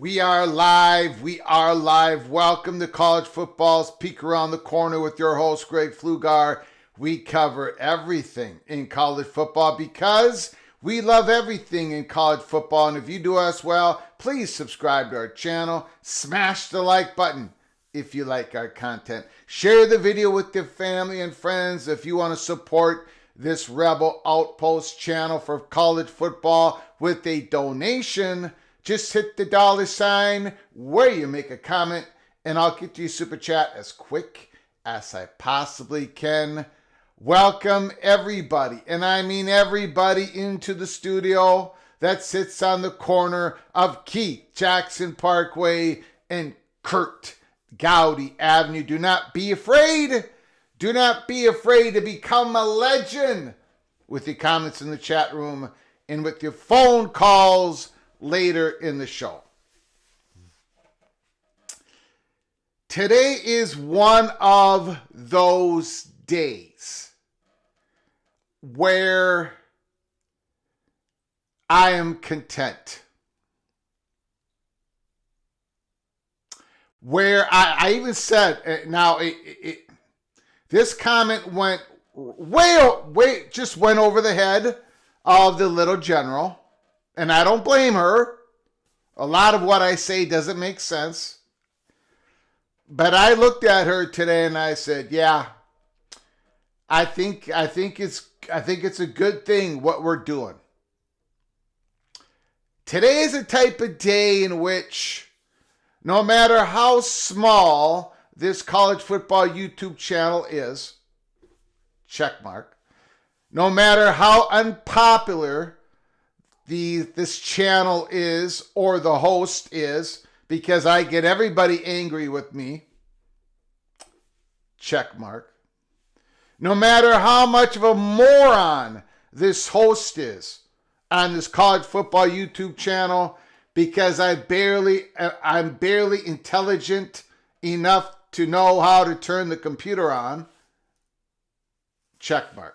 We are live. We are live. Welcome to College Football's Peek Around the Corner with your host, Greg Pflugar. We cover everything in college football because we love everything in college football. And if you do us well, please subscribe to our channel. Smash the like button if you like our content. Share the video with your family and friends if you want to support this Rebel Outpost channel for college football with a donation. Just hit the $ where you make a comment, and I'll get to your super chat as quick as I possibly can. Welcome everybody, and I mean everybody, into the studio that sits on the corner of Keith Jackson Parkway and Kurt Gowdy Avenue. Do not be afraid. Do not be afraid to become a legend with your comments in the chat room and with your phone calls later in the show. Today is one of those days where I am content. Where I even said, now this comment went just went over the head of the little general. And I don't blame her. A lot of what I say doesn't make sense. But I looked at her today and I said, yeah, I think it's a good thing what we're doing. Today is a type of day in which no matter how small this college football YouTube channel is, check mark, no matter how unpopular this channel is or the host is, because I get everybody angry with me, Check mark. No matter how much of a moron this host is on this college football YouTube channel, because I'm barely intelligent enough to know how to turn the computer on. Check mark.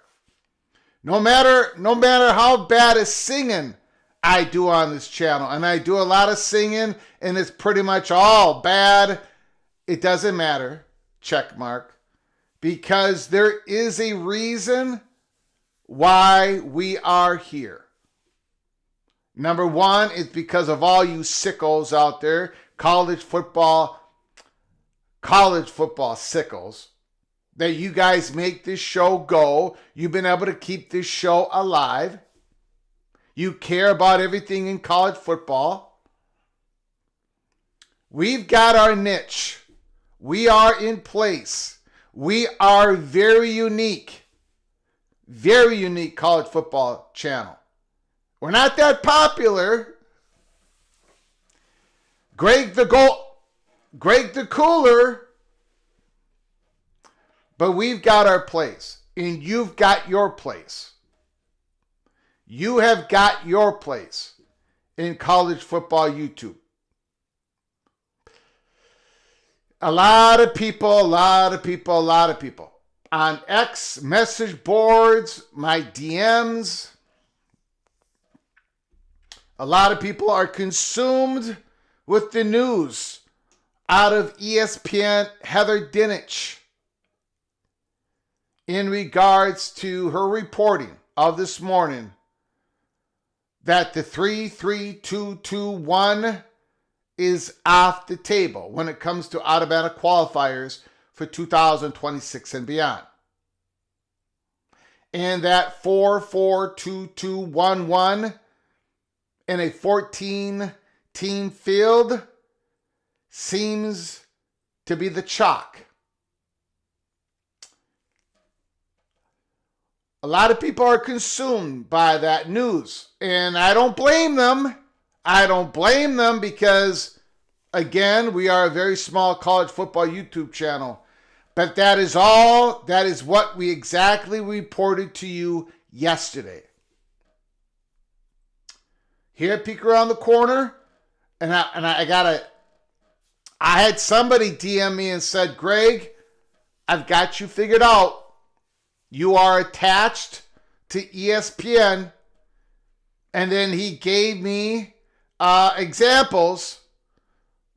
No matter how bad a singing I do on this channel, and I do a lot of singing, and it's pretty much all bad, it doesn't matter. Check mark. Because there is a reason why we are here. Number one is because of all you sickos out there, college football sickos, that you guys make this show go. You've been able to keep this show alive. You care about everything in college football. We've got our niche. We are in place. We are very unique college football channel. We're not that popular. Greg the Cooler. But we've got our place. And you've got your place. You have got your place in college football YouTube. A lot of people on X message boards, my DMs. A lot of people are consumed with the news out of ESPN Heather Dinich in regards to her reporting of this morning that the 3-3-2-2-1 is off the table when it comes to automatic qualifiers for 2026 and beyond. And that 4-4-2-2-1-1 in a 14-team field seems to be the chalk. A lot of people are consumed by that news, and I don't blame them. I don't blame them because, again, we are a very small college football YouTube channel. But that is what we exactly reported to you yesterday. Here at Peek Around the Corner, and I had somebody DM me and said, Greg, I've got you figured out. You are attached to ESPN. And then he gave me examples.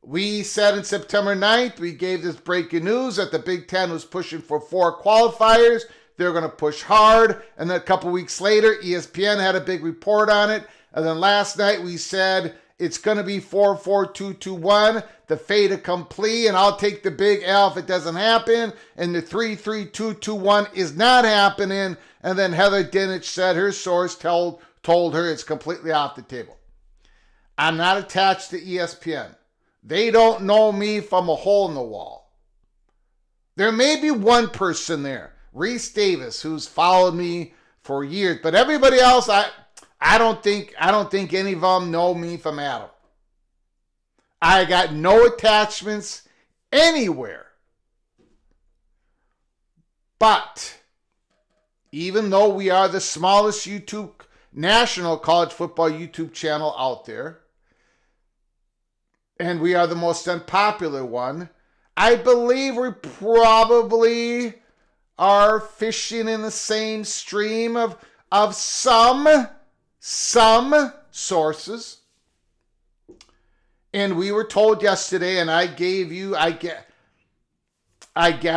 We said in September 9th, we gave this breaking news that the Big Ten was pushing for 4 qualifiers. They're going to push hard. And then a couple weeks later, ESPN had a big report on it. And then last night we said it's going to be 4-4-2-2-1, the fait accompli, and I'll take the big L if it doesn't happen. And the 3-3-2-2-1 is not happening. And then Heather Dinich said her source told her it's completely off the table. I'm not attached to ESPN. They don't know me from a hole in the wall. There may be one person there, Reese Davis, who's followed me for years, but everybody else, I don't think any of them know me from Adam. I got no attachments anywhere. But even though we are the smallest national college football YouTube channel out there, and we are the most unpopular one, I believe we probably are fishing in the same stream of some sources. And we were told yesterday, and I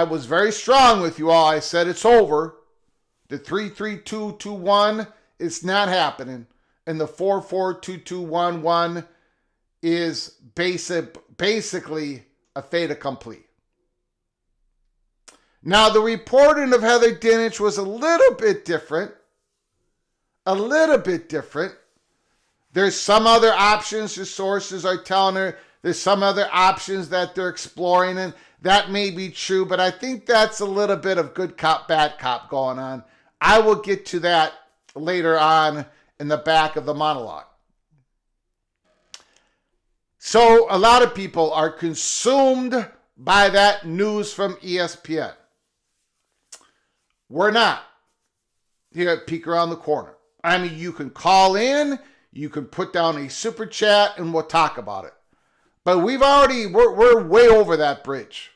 was very strong with you all. I said it's over. The 3-3-2-2-1 is not happening. And the 4-4-2-2-1-1 is basically a fait accompli. Now, the reporting of Heather Dinich was a little bit different. There's some other options the sources are telling her. There's some other options that they're exploring, and that may be true, but I think that's a little bit of good cop, bad cop going on. I will get to that later on in the back of the monologue. So a lot of people are consumed by that news from ESPN. We're not here at Peek Around the Corner. I mean, you can call in, you can put down a super chat, and we'll talk about it. But we're way over that bridge.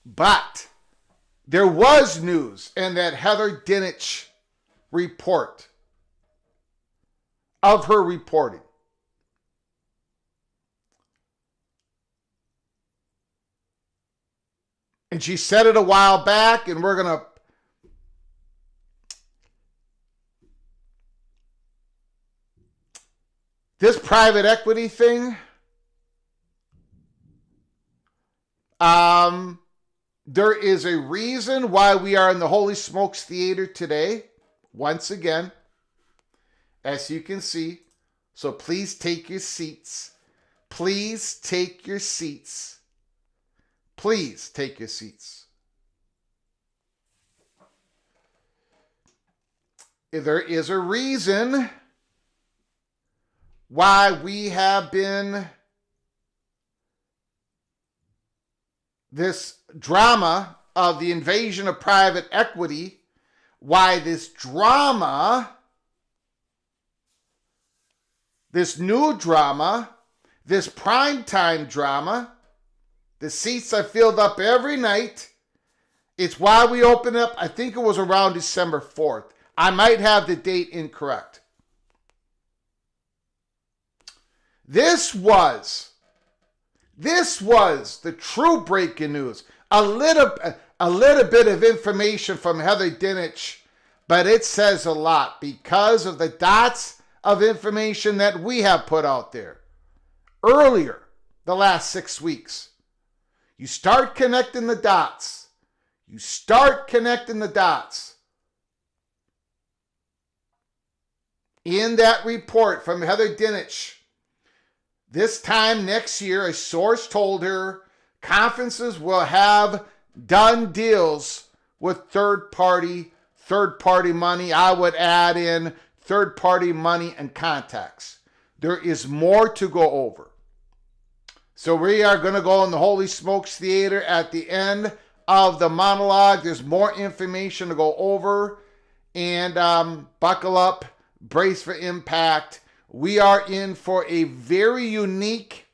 But there was news in that Heather Dinich report of her reporting. And she said it a while back, and we're going to this private equity thing, there is a reason why we are in the Holy Smokes Theater today, once again, as you can see. So please take your seats. Please take your seats. Please take your seats. There is a reason why we have been this drama of the invasion of private equity, why this drama, this new drama, this primetime drama, the seats are filled up every night. It's why we opened up, I think it was around December 4th. I might have the date incorrect. This was the true breaking news. A little bit of information from Heather Dinich, but it says a lot because of the dots of information that we have put out there earlier the last 6 weeks. You start connecting the dots. You start connecting the dots. In that report from Heather Dinich, this time next year, a source told her conferences will have done deals with third-party money. I would add in third-party money and contacts. There is more to go over. So we are going to go in the Holy Smokes Theater at the end of the monologue. There's more information to go over. And buckle up, brace for impact. We are in for a very unique,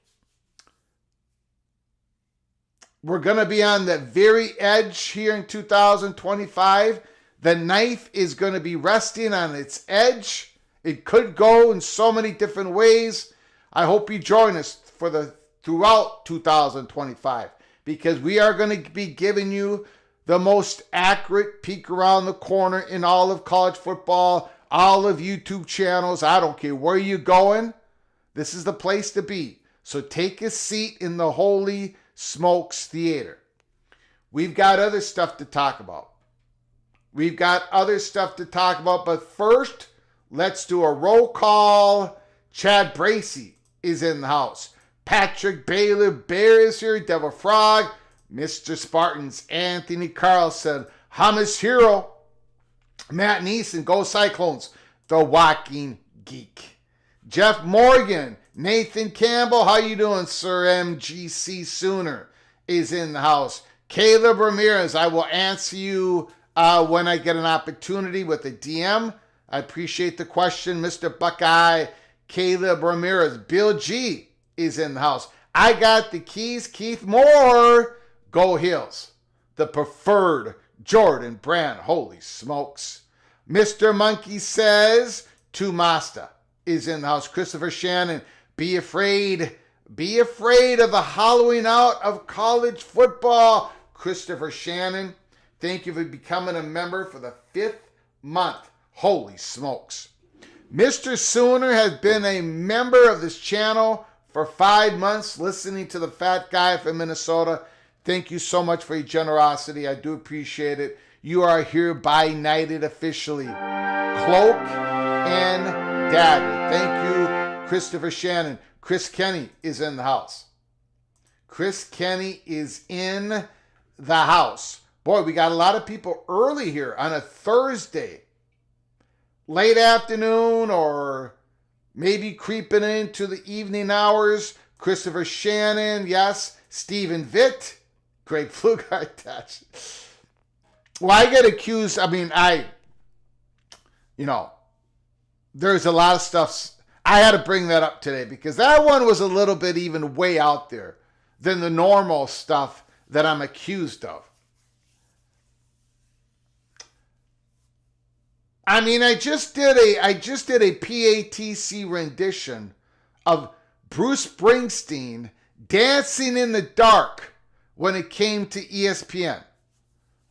we're going to be on the very edge here in 2025. The knife is going to be resting on its edge. It could go in so many different ways. I hope you join us throughout 2025, because we are going to be giving you the most accurate peek around the corner in all of college football, all of YouTube channels. I don't care where you're going. This is the place to be. So take a seat in the Holy Smokes Theater. We've got other stuff to talk about. But first, let's do a roll call. Chad Bracey is in the house. Patrick Baylor Bear is here. Devil Frog. Mr. Spartans Anthony Carlson. Hummus Hero. Matt Neeson. Go Cyclones. The Walking Geek. Jeff Morgan. Nathan Campbell. How you doing, sir? MGC Sooner is in the house. Caleb Ramirez. I will answer you when I get an opportunity with a DM. I appreciate the question, Mr. Buckeye. Caleb Ramirez. Bill G is in the house. I got the keys. Keith Moore. Go Hills. The preferred Jordan Brand. Holy smokes. Mr. Monkey says Tumasta is in the house. Christopher Shannon. Be afraid. Be afraid of the hollowing out of college football. Christopher Shannon. Thank you for becoming a member for the 5th month. Holy smokes. Mr. Sooner has been a member of this channel for 5 months, listening to the fat guy from Minnesota. Thank you so much for your generosity. I do appreciate it. You are hereby knighted officially. Cloak and dagger. Thank you, Christopher Shannon. Chris Kenny is in the house. Chris Kenny is in the house. Boy, we got a lot of people early here on a Thursday. Late afternoon or maybe creeping into the evening hours. Christopher Shannon, yes. Stephen Vitt. Greg Flugart. Well, I get accused. I mean, there's a lot of stuff. I had to bring that up today because that one was a little bit even way out there than the normal stuff that I'm accused of. I mean, I just did a PATC rendition of Bruce Springsteen Dancing in the Dark when it came to ESPN.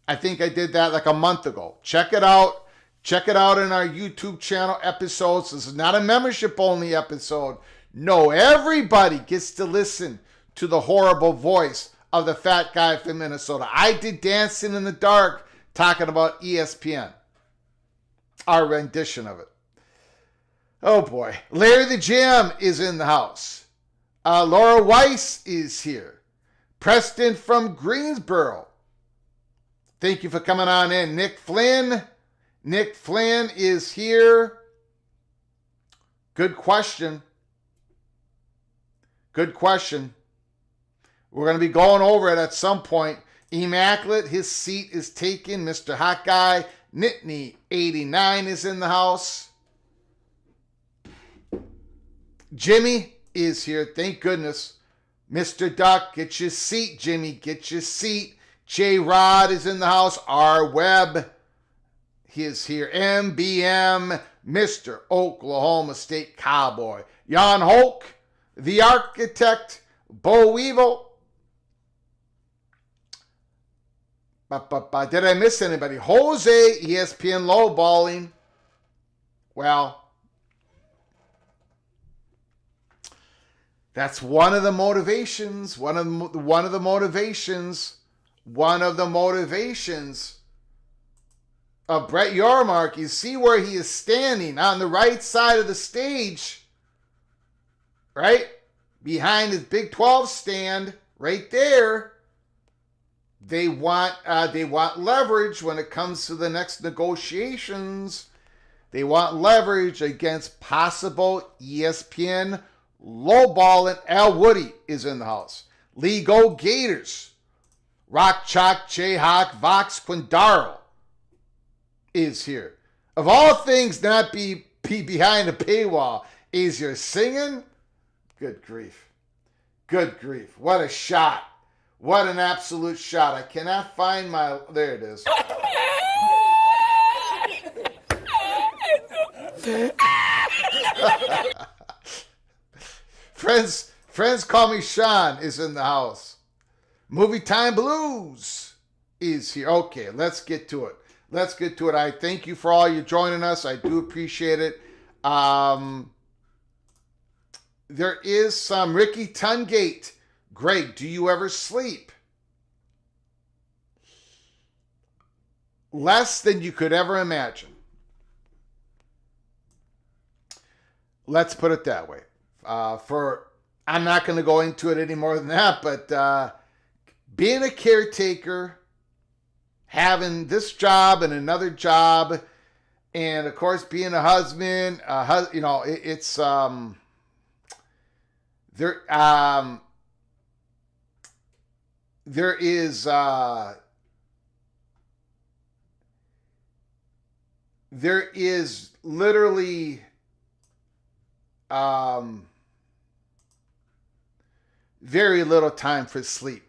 I think I did that like a month ago. Check it out. Check it out in our YouTube channel episodes. This is not a membership only episode. No, everybody gets to listen to the horrible voice of the fat guy from Minnesota. I did Dancing in the Dark talking about ESPN. Our rendition of it. Oh boy. Larry the Jam is in the house. Laura Weiss is here. Preston from Greensboro. Thank you for coming on in. Nick Flynn is here. Good question. Good question. We're going to be going over it at some point. Immaculate, his seat is taken. Mr. Hot Guy, Nittany 89 is in the house. Jimmy is here. Thank goodness. Mr. Duck, get your seat, Jimmy. Get your seat. J. Rod is in the house. R. Webb, he is here. MBM, Mr. Oklahoma State Cowboy. Jan Holk, the Architect. Bo Weevil. Did I miss anybody? Jose, ESPN lowballing. Well, that's one of the motivations. One of the motivations of Brett Yormark. You see where he is standing on the right side of the stage, right behind his Big 12 stand, right there. They want leverage when it comes to the next negotiations. They want leverage against possible ESPN lowballing. Al Woody is in the house. Lego Gators. Rock Chalk Jayhawk Vox Quindaro is here. Of all things not be behind a paywall, is your singing? Good grief. Good grief. What a shot. What an absolute shot. I cannot find my... There it is. Friends call me Sean is in the house. Movie Time Blues is here. Okay, let's get to it. I thank you for all you joining us. I do appreciate it. There is some Ricky Tungate. Greg, do you ever sleep? Less than you could ever imagine. Let's put it that way. I'm not going to go into it any more than that, but being a caretaker, having this job and another job, and of course being a husband, it's there is literally very little time for sleep.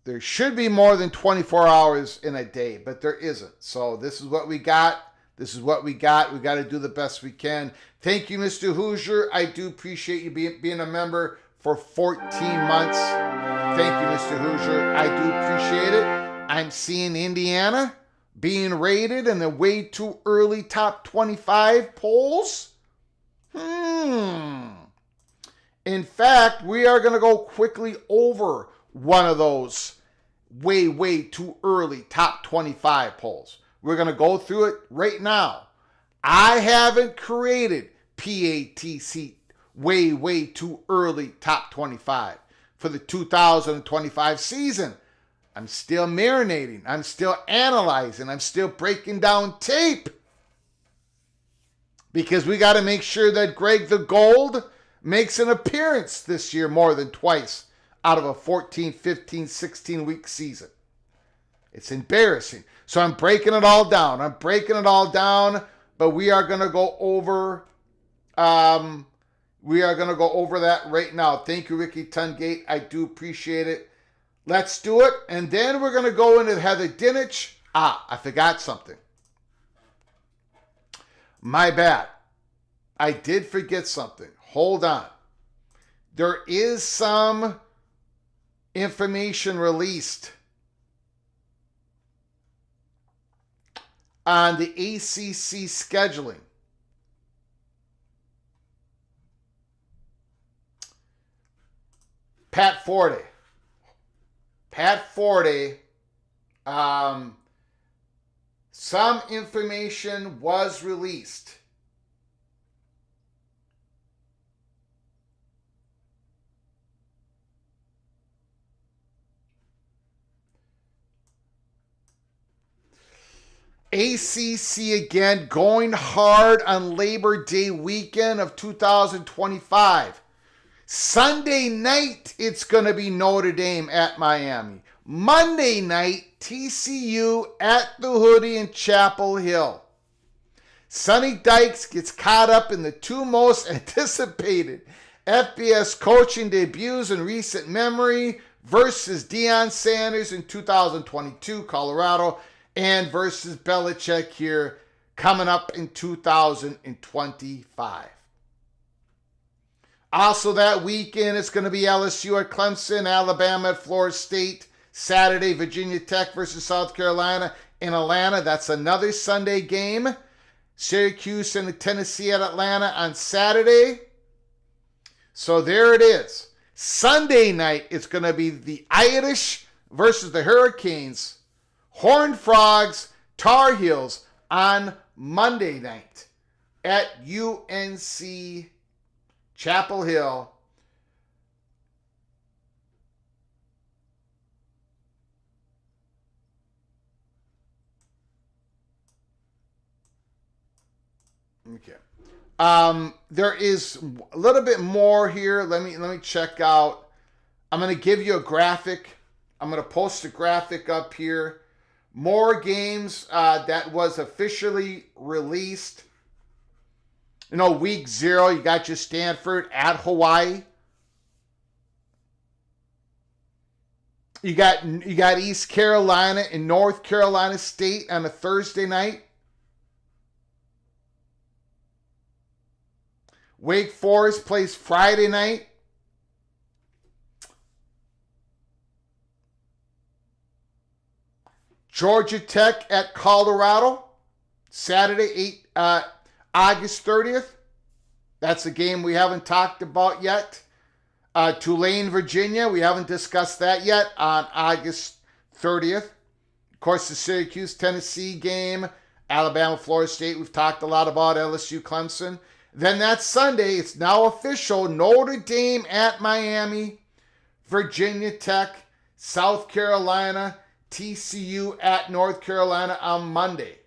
There should be more than 24 hours in a day, but there isn't. So this is what we got. We got to do the best we can. Thank you, Mr. Hoosier. I do appreciate you being a member for 14 months. Thank you, Mr. Hoosier. I do appreciate it. I'm seeing Indiana being rated in the way too early top 25 polls. In fact, we are going to go quickly over one of those way too early top 25 polls. We're going to go through it right now. I haven't created PATC way too early top 25 for the 2025 season. I'm still marinating. I'm still analyzing. I'm still breaking down tape. Because we got to make sure that Greg the Gold makes an appearance this year more than twice out of a 14, 15, 16 week season. It's embarrassing. So I'm breaking it all down. But we are going to go over that right now. Thank you, Ricky Tungate. I do appreciate it. Let's do it. And then we're going to go into Heather Dinich. I forgot something. My bad. I did forget something. Hold on. There is some information released on the ACC scheduling. Pat Forte, some information was released. ACC again going hard on Labor Day weekend of 2025. Sunday night, it's going to be Notre Dame at Miami. Monday night, TCU at the Hoodie in Chapel Hill. Sonny Dykes gets caught up in the two most anticipated FBS coaching debuts in recent memory versus Deion Sanders in 2022, Colorado, and versus Belichick here coming up in 2025. Also that weekend, it's going to be LSU at Clemson, Alabama at Florida State, Saturday, Virginia Tech versus South Carolina in Atlanta. That's another Sunday game. Syracuse and Tennessee at Atlanta on Saturday. So there it is. Sunday night, it's going to be the Irish versus the Hurricanes, Horned Frogs, Tar Heels on Monday night at UNC Chapel Hill. Okay. There is a little bit more here. Let me check out. I'm going to give you a graphic. I'm going to post a graphic up here. More games that was officially released. You know, week 0, you got your Stanford at Hawaii. You got East Carolina and North Carolina State on a Thursday night. Wake Forest plays Friday night. Georgia Tech at Colorado, Saturday, August 30th. That's a game we haven't talked about yet. Tulane, Virginia, we haven't discussed that yet on August 30th. Of course, the Syracuse, Tennessee game, Alabama, Florida State, we've talked a lot about LSU, Clemson. Then that Sunday, it's now official, Notre Dame at Miami, Virginia Tech, South Carolina, TCU at North Carolina on Monday.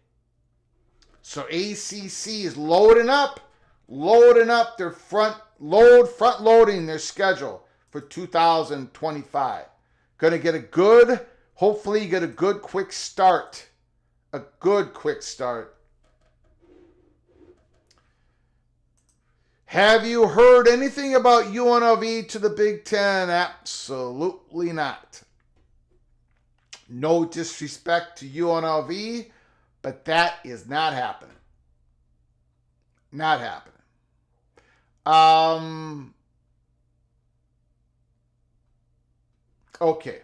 So ACC is loading up their front loading their schedule for 2025. Gonna get hopefully get a good quick start. Have you heard anything about UNLV to the Big Ten? Absolutely not. No disrespect to UNLV, but that is not happening. Not happening. Okay.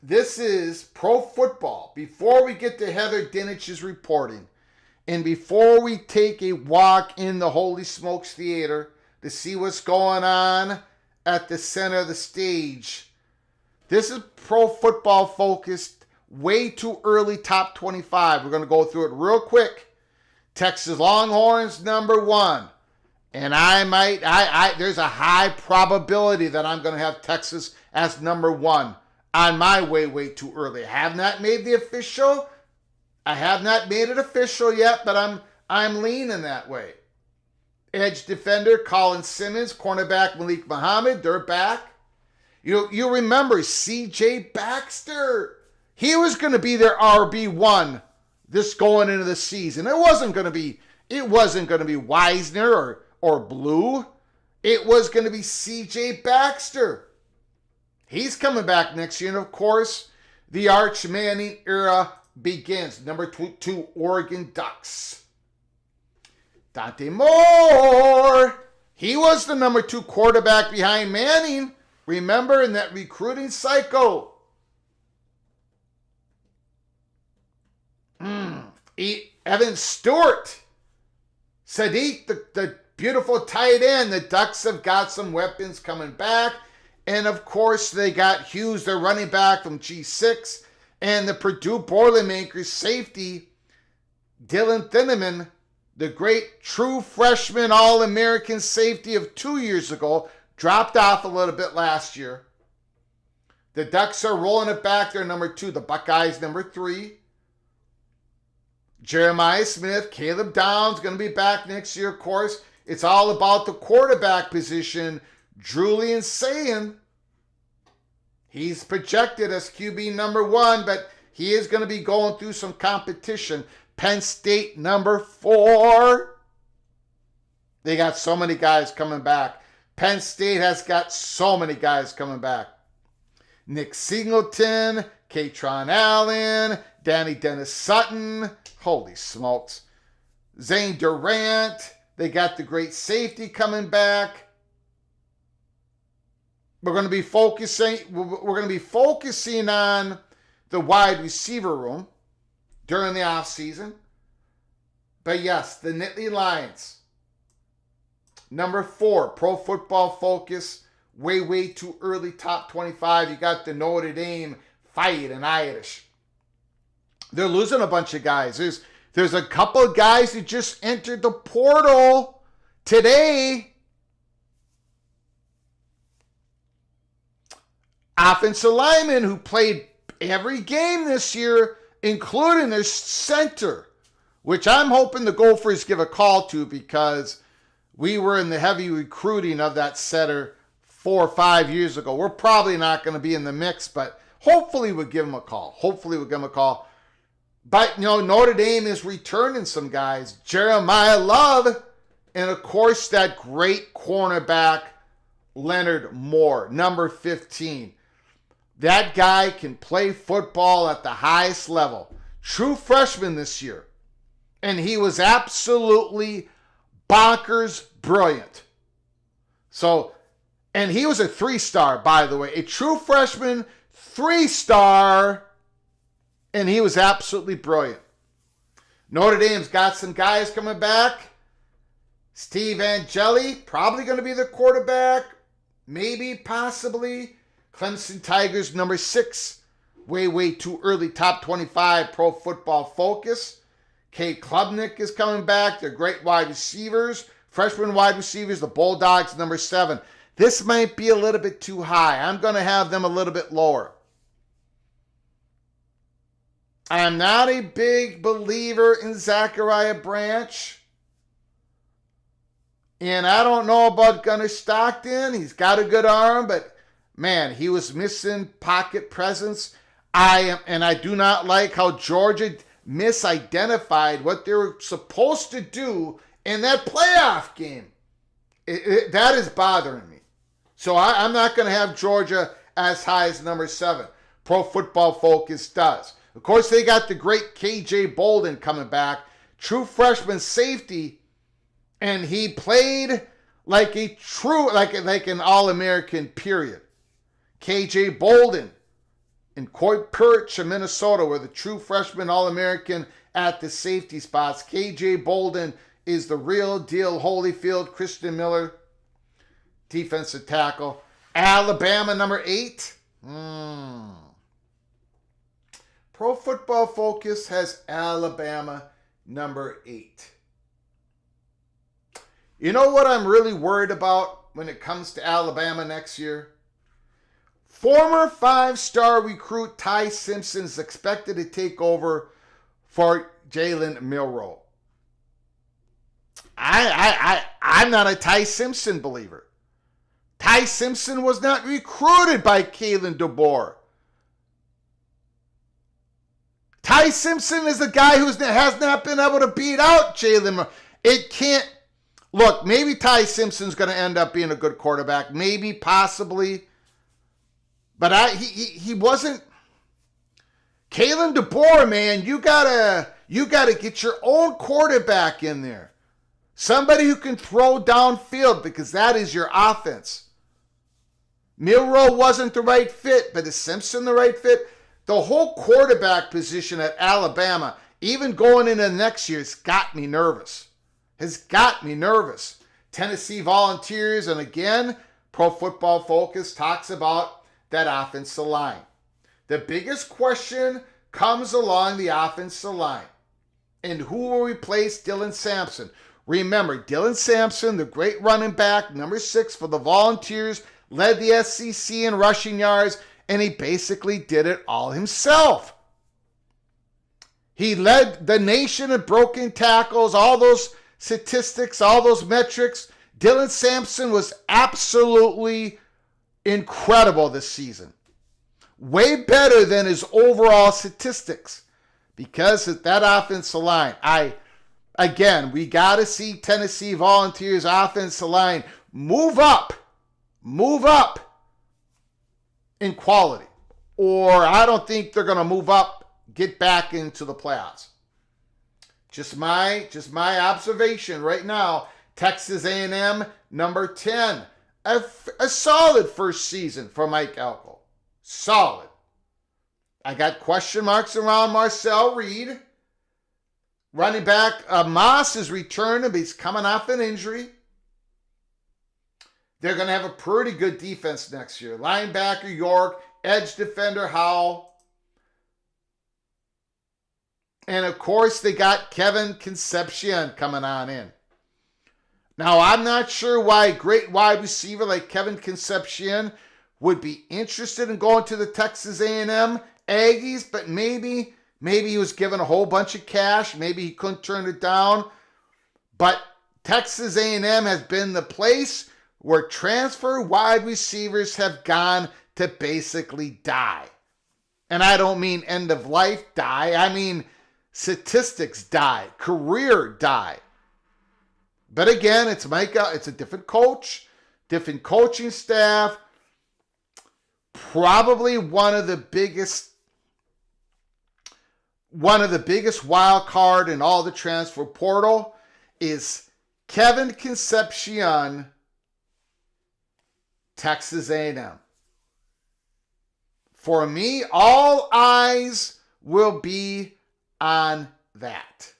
This is pro football. Before we get to Heather Dinich's reporting, and before we take a walk in the Holy Smokes Theater to see what's going on at the center of the stage, this is pro football focused, way too early top 25. We're going to go through it real quick. Texas Longhorns, number 1. And there's a high probability that I'm going to have Texas as number 1 on my way too early. I have not made it official yet, but I'm leaning that way. Edge defender Colin Simmons, cornerback Malik Muhammad, they're back. You remember C.J. Baxter. He was going to be their RB1 this going into the season. It wasn't going to be Wisner or Blue. It was going to be C.J. Baxter. He's coming back next year. And of course, the Arch Manning era begins. Number 2, Oregon Ducks. Dante Moore. He was the number 2 quarterback behind Manning. Remember in that recruiting cycle. Evan Stewart. Sadiq, the beautiful tight end. The Ducks have got some weapons coming back. And of course, they got Hughes, their running back from G6. And the Purdue Boilermakers safety, Dylan Thieneman, the great true freshman All-American safety of 2 years ago, dropped off a little bit last year. The Ducks are rolling it back. They're number 2. The Buckeyes, number 3. Jeremiah Smith, Caleb Downs, going to be back next year, of course. It's all about the quarterback position. Julian Sayin, he's projected as QB number 1, but he is going to be going through some competition. Penn State, number 4. They got so many guys coming back. Penn State has got so many guys coming back. Nick Singleton, Katron Allen, Danny Dennis Sutton. Holy smokes. Zane Durant. They got the great safety coming back. We're going to be focusing on the wide receiver room during the offseason. But yes, the Nittany Lions. Number 4, Pro Football Focus. Way too early, top 25. You got the Notre Dame Fight and Irish. They're losing a bunch of guys. There's a couple of guys who just entered the portal today. Offensive linemen who played every game this year, including their center, which I'm hoping the Gophers give a call to because we were in the heavy recruiting of that center 4 or 5 years ago. We're probably not going to be in the mix, but hopefully we'll give them a call. But, Notre Dame is returning some guys. Jeremiah Love, and of course that great cornerback, Leonard Moore, number 15. That guy can play football at the highest level. True freshman this year. And he was absolutely bonkers brilliant. And he was a 3-star, by the way. A true freshman, 3-star. And he was absolutely brilliant. Notre Dame's got some guys coming back. Steve Angeli, probably going to be the quarterback. Maybe, possibly. Clemson Tigers, number 6. Way too early, top 25 Pro Football Focus. Kate Klubnik is coming back. They're great wide receivers. Freshman wide receivers, the Bulldogs, number 7. This might be a little bit too high. I'm going to have them a little bit lower. I'm not a big believer in Zachariah Branch. And I don't know about Gunnar Stockton. He's got a good arm, but man, he was missing pocket presence. I do not like how Georgia misidentified what they were supposed to do in that playoff game. That is bothering me. So I'm not going to have Georgia as high as number 7. Pro Football Focus does. Of course, they got the great KJ Bolden coming back. True freshman safety. And he played like a true, like an All-American, period. KJ Bolden and Coy Perch of Minnesota were the true freshman All-American at the safety spots. KJ Bolden is the real deal. Holyfield, Christian Miller, defensive tackle. Alabama, number 8. Pro Football Focus has Alabama, number 8. You know what I'm really worried about when it comes to Alabama next year? Former 5-star recruit Ty Simpson is expected to take over for Jalen Milroe. I'm not a Ty Simpson believer. Ty Simpson was not recruited by Kalen DeBoer. Ty Simpson is the guy who has not been able to beat out Jalen. It can't. Look, maybe Ty Simpson's going to end up being a good quarterback. Maybe, possibly. But he wasn't. Kalen DeBoer, man, you gotta get your own quarterback in there. Somebody who can throw downfield, because that is your offense. Milroe wasn't the right fit, but is Simpson the right fit? The whole quarterback position at Alabama, even going into next year, has got me nervous. Tennessee Volunteers, and again, Pro Football Focus talks about that offensive line. The biggest question comes along the offensive line. And who will replace Dylan Sampson? Remember, Dylan Sampson, the great running back, number 6 for the Volunteers, led the SEC in rushing yards, and he basically did it all himself. He led the nation in broken tackles, all those statistics, all those metrics. Dylan Sampson was absolutely incredible this season. Way better than his overall statistics because of that offensive line. We got to see Tennessee Volunteers offensive line move up in quality. Or I don't think they're going to move up, get back into the playoffs. Just my observation right now. Texas A&M, number 10. A solid first season for Mike Elko. Solid. I got question marks around Marcel Reed. Running back Moss is returning, but he's coming off an injury. They're going to have a pretty good defense next year. Linebacker York, edge defender Howell. And of course, they got Kevin Concepcion coming on in. Now, I'm not sure why a great wide receiver like Kevin Concepcion would be interested in going to the Texas A&M Aggies, but maybe he was given a whole bunch of cash. Maybe he couldn't turn it down. But Texas A&M has been the place where transfer wide receivers have gone to basically die. And I don't mean end of life die. I mean statistics die, career die. But again, it's a different coach, different coaching staff. Probably one of the biggest wild card in all the transfer portal is Kevin Concepcion, Texas A&M. For me, all eyes will be on that.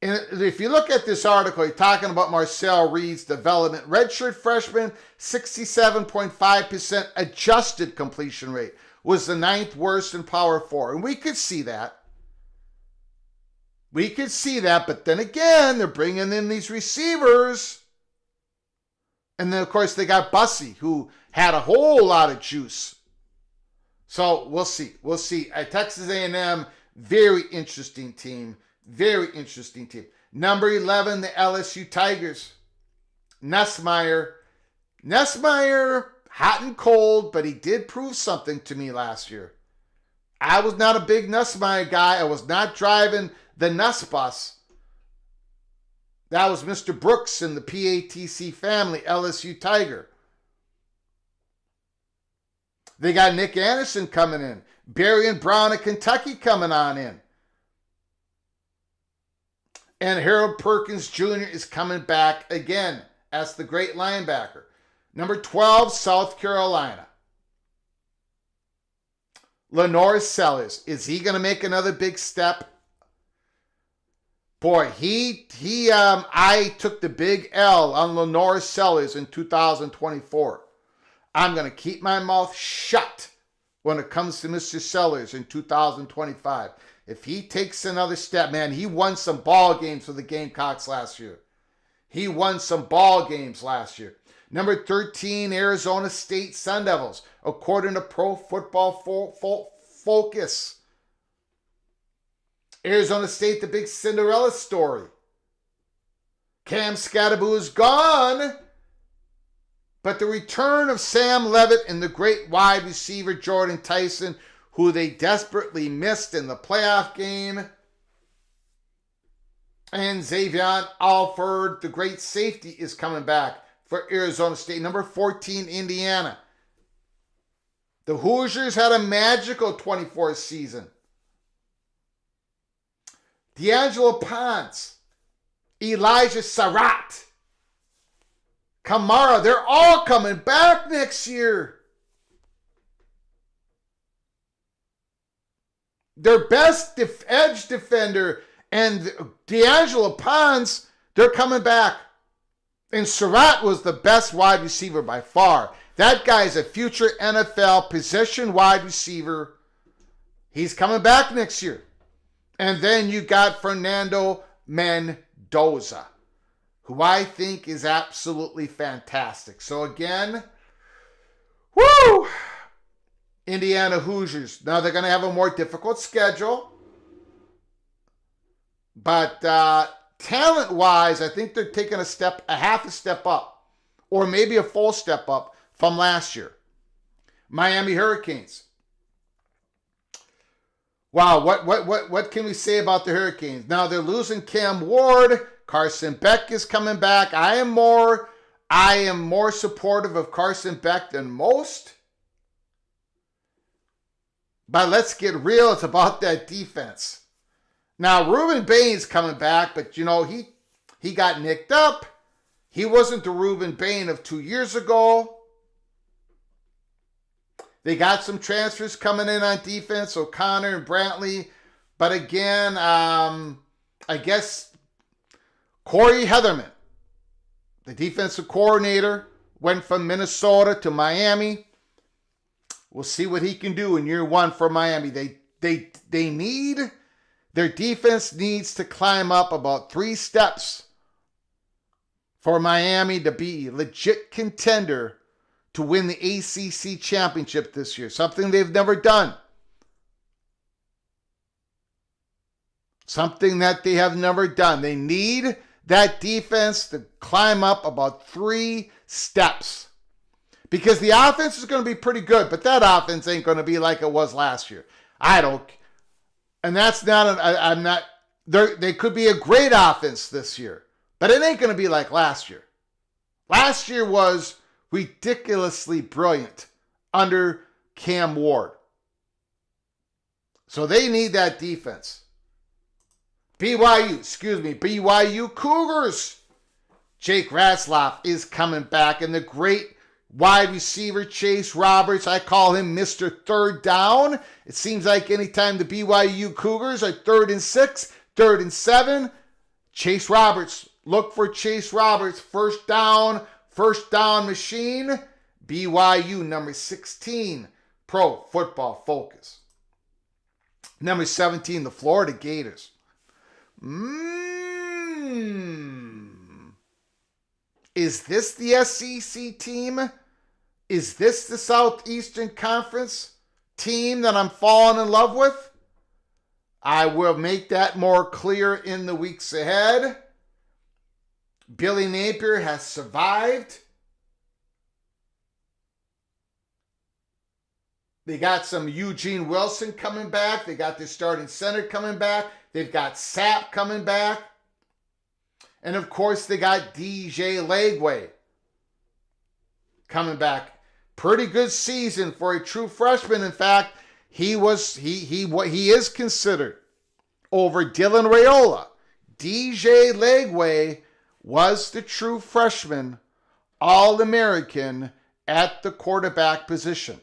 And if you look at this article, you're talking about Marcel Reed's development. Redshirt freshman, 67.5% adjusted completion rate. Was the 9th worst in Power 4. And we could see that. But then again, they're bringing in these receivers. And then, of course, they got Bussey, who had a whole lot of juice. So we'll see. Texas A&M, very interesting team. Number 11, the LSU Tigers. Nussmeier, hot and cold, but he did prove something to me last year. I was not a big Nussmeier guy. I was not driving the Nuss bus. That was Mr. Brooks and the PATC family, LSU Tiger. They got Nick Anderson coming in. Barry and Brown of Kentucky coming on in. And Harold Perkins Jr. is coming back again as the great linebacker. Number 12, South Carolina. Lenore Sellers. Is he going to make another big step? Boy, I took the big L on Lenore Sellers in 2024. I'm going to keep my mouth shut when it comes to Mr. Sellers in 2025. If he takes another step, man, he won some ball games for the Gamecocks last year. Number 13, Arizona State Sun Devils, according to Pro Football Focus. Arizona State, the big Cinderella story. Cam Scattaboo is gone. But the return of Sam Levitt and the great wide receiver Jordan Tyson, who they desperately missed in the playoff game, and Xavier Alford, the great safety, is coming back for Arizona State. Number 14, Indiana. The Hoosiers had a magical 24th season. D'Angelo Ponce, Elijah Surratt, Kamara, they're all coming back next year. Their best edge defender and D'Angelo Ponce, they're coming back. And Surratt was the best wide receiver by far. That guy is a future NFL position wide receiver. He's coming back next year. And then you got Fernando Mendoza, who I think is absolutely fantastic. So again, woo! Indiana Hoosiers. Now they're going to have a more difficult schedule. But talent-wise, I think they're taking a half a step up. Or maybe a full step up from last year. Miami Hurricanes. Wow, what can we say about the Hurricanes? Now they're losing Cam Ward. Carson Beck is coming back. I am more supportive of Carson Beck than most. But let's get real. It's about that defense. Now Ruben Bain's coming back, but he got nicked up. He wasn't the Ruben Bain of 2 years ago. They got some transfers coming in on defense, O'Connor and Brantley. But again, I guess Corey Heatherman, the defensive coordinator, went from Minnesota to Miami. We'll see what he can do in year one for Miami. Their defense needs to climb up about 3 steps for Miami to be a legit contender to win the ACC championship this year. Something they've never done. Something that they have never done. They need that defense to climb up about 3 steps. Because the offense is going to be pretty good, but that offense ain't going to be like it was last year. And that's not, they could be a great offense this year, but it ain't going to be like last year. Last year was ridiculously brilliant under Cam Ward. So they need that defense. BYU Cougars. Jake Ratzlaff is coming back, and the great wide receiver Chase Roberts, I call him Mr. Third Down. It seems like anytime the BYU Cougars are 3rd and 6, 3rd and 7, Chase Roberts, look for Chase Roberts, first down machine. BYU number 16, Pro Football Focus. Number 17, the Florida Gators. Is this the SEC team? Is this the Southeastern Conference team that I'm falling in love with? I will make that more clear in the weeks ahead. Billy Napier has survived. They got some Eugene Wilson coming back. They got their starting center coming back. They've got Sapp coming back. And of course, they got DJ Lagway coming back. Pretty good season for a true freshman. In fact, he is considered over Dylan Raiola. DJ Lagway was the true freshman All-American at the quarterback position.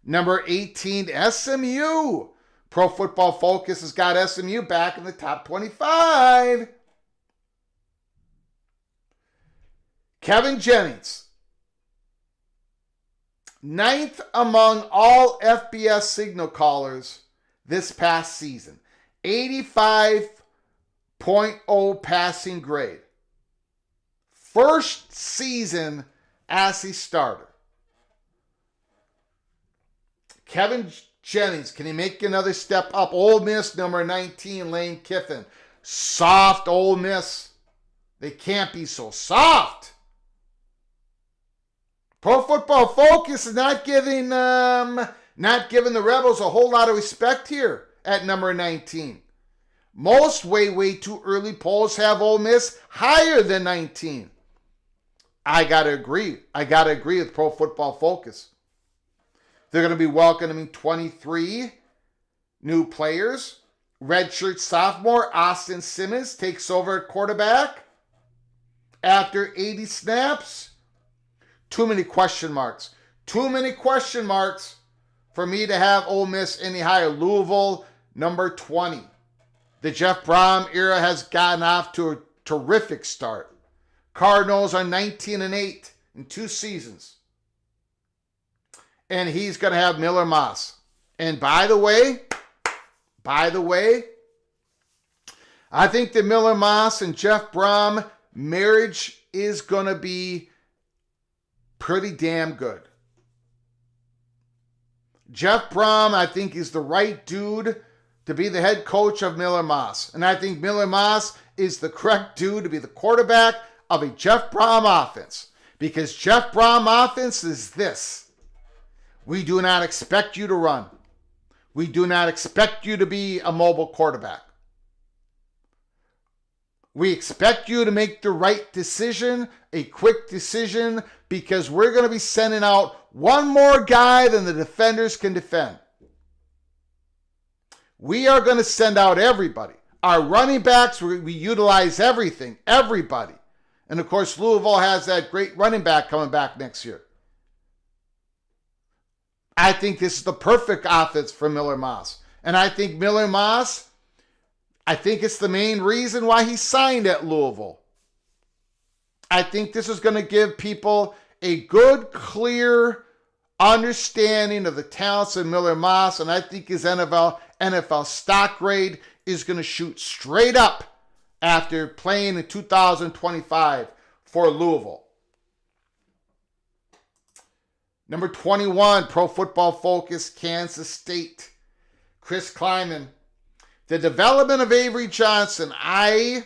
Number 18, SMU. Pro Football Focus has got SMU back in the top 25. Kevin Jennings, 9th among all FBS signal callers this past season. 85.0 passing grade. First season as a starter. Kevin Jennings, can he make another step up? Ole Miss, number 19, Lane Kiffin. soft Ole Miss. They can't be so soft. Pro Football Focus is not giving the Rebels a whole lot of respect here at number 19. Most way too early polls have Ole Miss higher than 19. I got to agree. With Pro Football Focus. They're going to be welcoming 23 new players. Redshirt sophomore Austin Simmons takes over at quarterback after 80 snaps. Too many question marks. Too many question marks for me to have Ole Miss any higher. Louisville, number 20. The Jeff Brom era has gotten off to a terrific start. Cardinals are 19-8 in 2 seasons. And he's going to have Miller Moss. And by the way, I think the Miller Moss and Jeff Brom marriage is going to be pretty damn good. Jeff Brom, I think, is the right dude to be the head coach of Miller Moss. And I think Miller Moss is the correct dude to be the quarterback of a Jeff Brom offense. Because Jeff Brom offense is this. We do not expect you to run. We do not expect you to be a mobile quarterback. We expect you to make the right decision, a quick decision, because we're going to be sending out one more guy than the defenders can defend. We are going to send out everybody. Our running backs, we utilize everybody. And of course, Louisville has that great running back coming back next year. I think this is the perfect offense for Miller Moss. And I think Miller Moss, I think it's the main reason why he signed at Louisville. I think this is going to give people a good, clear understanding of the talents of Miller Moss, and I think his NFL stock grade is going to shoot straight up after playing in 2025 for Louisville. Number 21, Pro Football Focus, Kansas State. Chris Kleiman. The development of Avery Johnson. I'm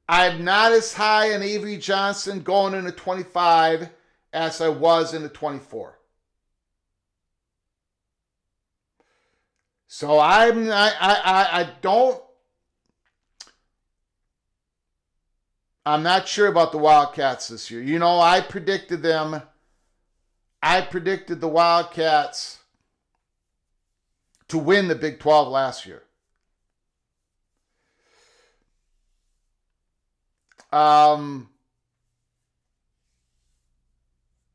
not as high on Avery Johnson going into 25 as I was into 24. So I'm not sure about the Wildcats this year. You know, I predicted the Wildcats to win the Big 12 last year. And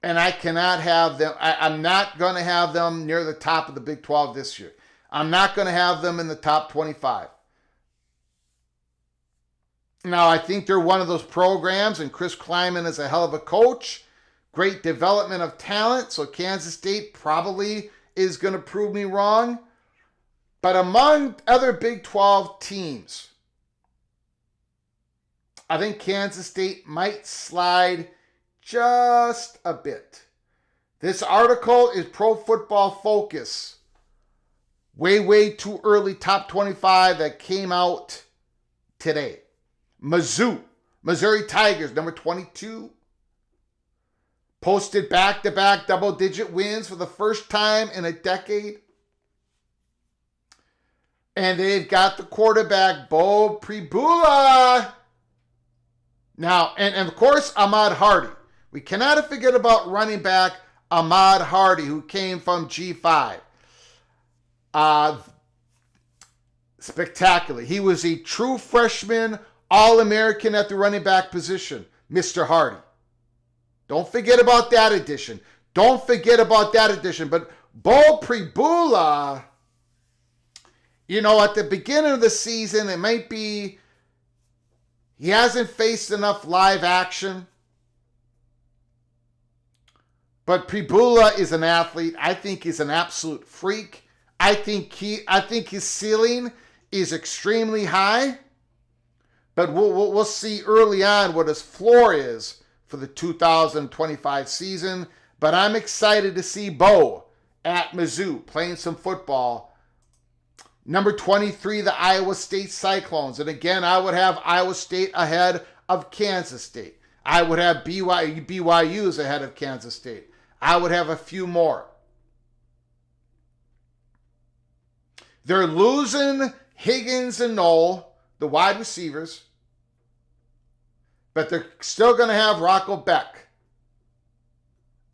I cannot have them. I'm not going to have them near the top of the Big 12 this year. I'm not going to have them in the top 25. Now, I think they're one of those programs, and Chris Kleiman is a hell of a coach. Great development of talent, so Kansas State probably is going to prove me wrong. But among other Big 12 teams, I think Kansas State might slide just a bit. This article is Pro Football Focus. Way too early, top 25 that came out today. Missouri Tigers, number 22. Posted back-to-back double-digit wins for the first time in a decade. And they've got the quarterback, Bo Pribula. Now, and of course, Ahmad Hardy. We cannot forget about running back Ahmad Hardy, who came from G5. Spectacular. He was a true freshman All-American at the running back position, Mr. Hardy. Don't forget about that addition. But Bo Pribula, you know, at the beginning of the season, it might be he hasn't faced enough live action. But Pribula is an athlete. I think he's an absolute freak. I think his ceiling is extremely high. But we'll see early on what his floor is for the 2025 season. But I'm excited to see Bo at Mizzou, playing some football. Number 23, the Iowa State Cyclones. And again, I would have Iowa State ahead of Kansas State. I would have BYU's ahead of Kansas State. I would have a few more. They're losing Higgins and Knoll, the wide receivers, but they're still going to have Rocco Beck.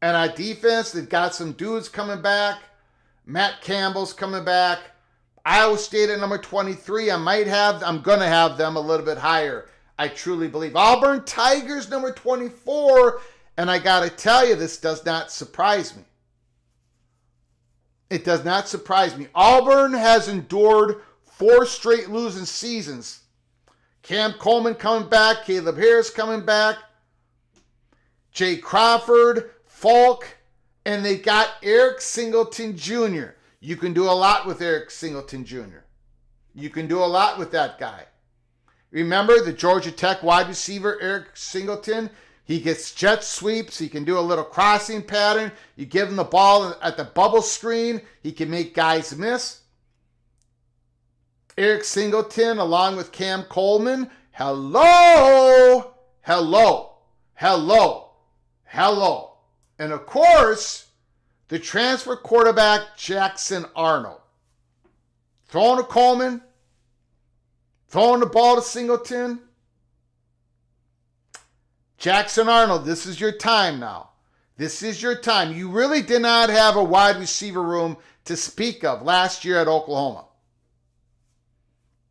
And on defense, they've got some dudes coming back. Matt Campbell's coming back. Iowa State at number 23. I'm going to have them a little bit higher. I truly believe. Auburn Tigers, number 24. And I got to tell you, this does not surprise me. It does not surprise me. Auburn has endured 4 straight losing seasons. Cam Coleman coming back. Caleb Harris coming back. Jay Crawford, Falk, and they got Eric Singleton Jr. You can do a lot with Eric Singleton Jr. You can do a lot with that guy. Remember the Georgia Tech wide receiver, Eric Singleton? He gets jet sweeps. He can do a little crossing pattern. You give him the ball at the bubble screen. He can make guys miss. Eric Singleton along with Cam Coleman. Hello. And of course, the transfer quarterback, Jackson Arnold. Throwing to Coleman. Throwing the ball to Singleton. Jackson Arnold, this is your time now. This is your time. You really did not have a wide receiver room to speak of last year at Oklahoma.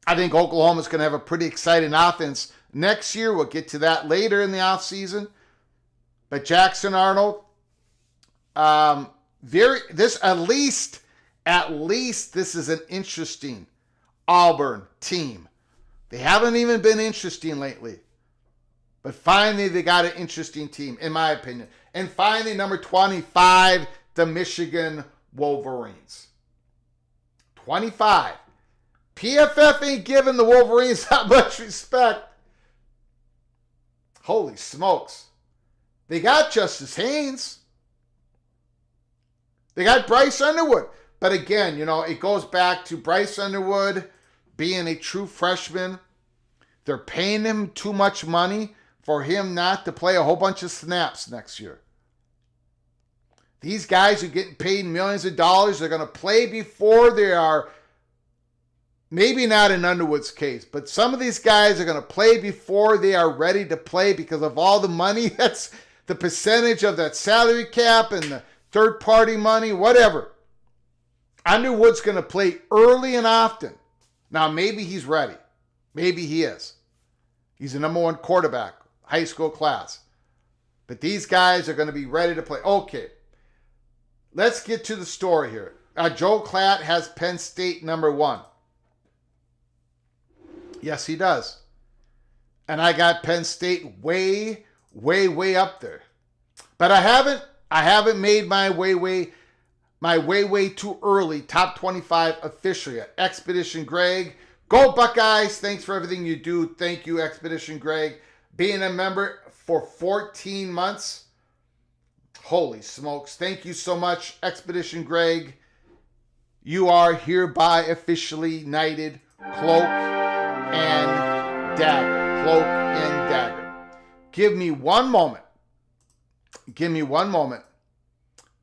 I think Oklahoma's going to have a pretty exciting offense next year. We'll get to that later in the offseason. But Jackson Arnold, at least this is an interesting Auburn team. They haven't even been interesting lately. But finally, they got an interesting team, in my opinion. And finally, number 25, the Michigan Wolverines. 25. PFF ain't giving the Wolverines that much respect. Holy smokes. They got Justice Haynes. They got Bryce Underwood. But again, it goes back to Bryce Underwood being a true freshman. They're paying him too much money for him not to play a whole bunch of snaps next year. These guys are getting paid millions of dollars. They're going to play before they are, maybe not in Underwood's case, but some of these guys are going to play before they are ready to play because of all the money. That's the percentage of that salary cap and the third-party money, whatever. Underwood's going to play early and often. Now, maybe he's ready. Maybe he is. He's the number 1 quarterback, high school class. But these guys are going to be ready to play. Okay, let's get to the story here. Joe Klatt has Penn State number 1. Yes, he does. And I got Penn State way up there. But I haven't made my way too early. Top 25 officially yet. Expedition Greg. Go Buckeyes. Thanks for everything you do. Thank you, Expedition Greg. Being a member for 14 months. Holy smokes. Thank you so much, Expedition Greg. You are hereby officially knighted cloak and dagger. Cloak and dagger. Give me one moment.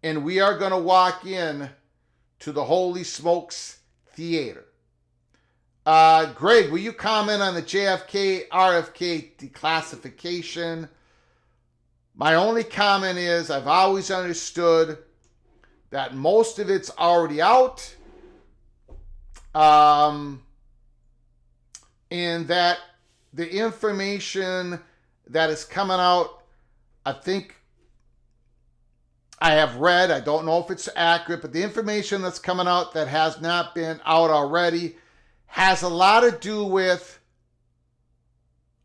And we are going to walk in to the Holy Smokes Theater. Greg, will you comment on the JFK, RFK declassification? My only comment is I've always understood that most of it's already out. And that the information that is coming out, I think I have read, I don't know if it's accurate, but the information that's coming out that has not been out already has a lot to do with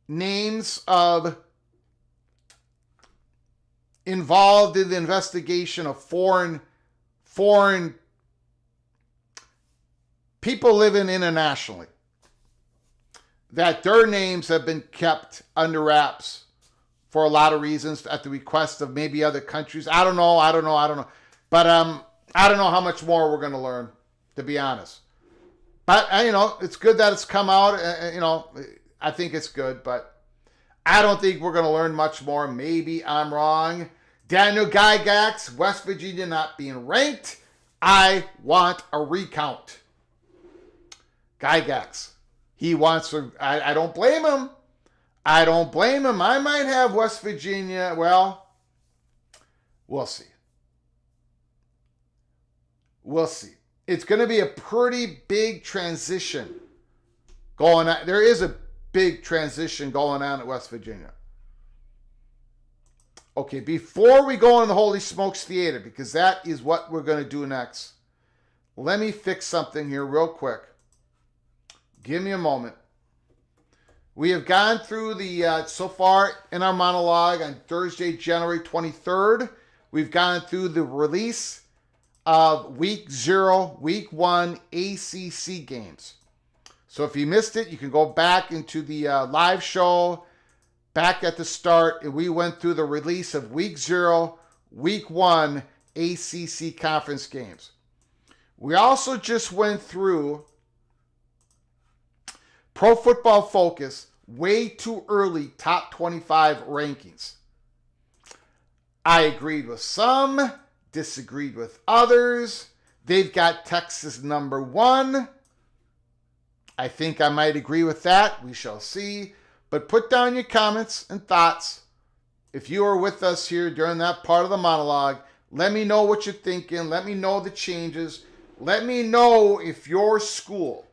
names of involved in the investigation of foreign people living internationally, that their names have been kept under wraps for a lot of reasons at the request of maybe other countries. I don't know. But I don't know how much more we're going to learn, to be honest. But, it's good that it's come out. I think it's good, but I don't think we're going to learn much more. Maybe I'm wrong. Daniel Gygax, West Virginia not being ranked. I want a recount. Gygax. He wants to. I don't blame him. I don't blame him. I might have West Virginia. Well, we'll see. We'll see. It's going to be a pretty big transition going on. There is a big transition going on at West Virginia. Okay, before we go on the Holy Smokes Theater, because that is what we're going to do next, let me fix something here real quick. Give me a moment. We have gone through so far in our monologue on Thursday, January 23rd, we've gone through the release of Week 1 ACC games. So if you missed it, you can go back into the live show back at the start, and we went through the release of Week 1 ACC conference games. We also just went through Pro Football Focus way too early top 25 rankings. I agreed with some, disagreed with others. They've got Texas number 1. I think I might agree with that. We shall see. But put down your comments and thoughts. If you are with us here during that part of the monologue, let me know what you're thinking. Let me know the changes. Let me know if your school,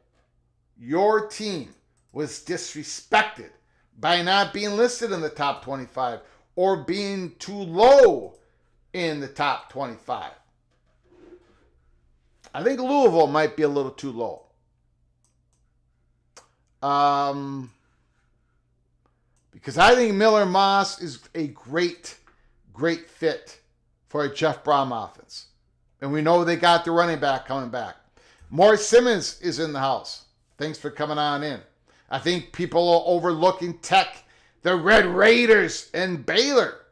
your team, was disrespected by not being listed in the top 25 or being too low in the top 25. I think Louisville might be a little too low. Because I think Miller Moss is a great fit for a Jeff Brom offense. And we know they got the running back coming back. Morris Simmons is in the house. Thanks for coming on in. I think people are overlooking Tech, the Red Raiders, and Baylor.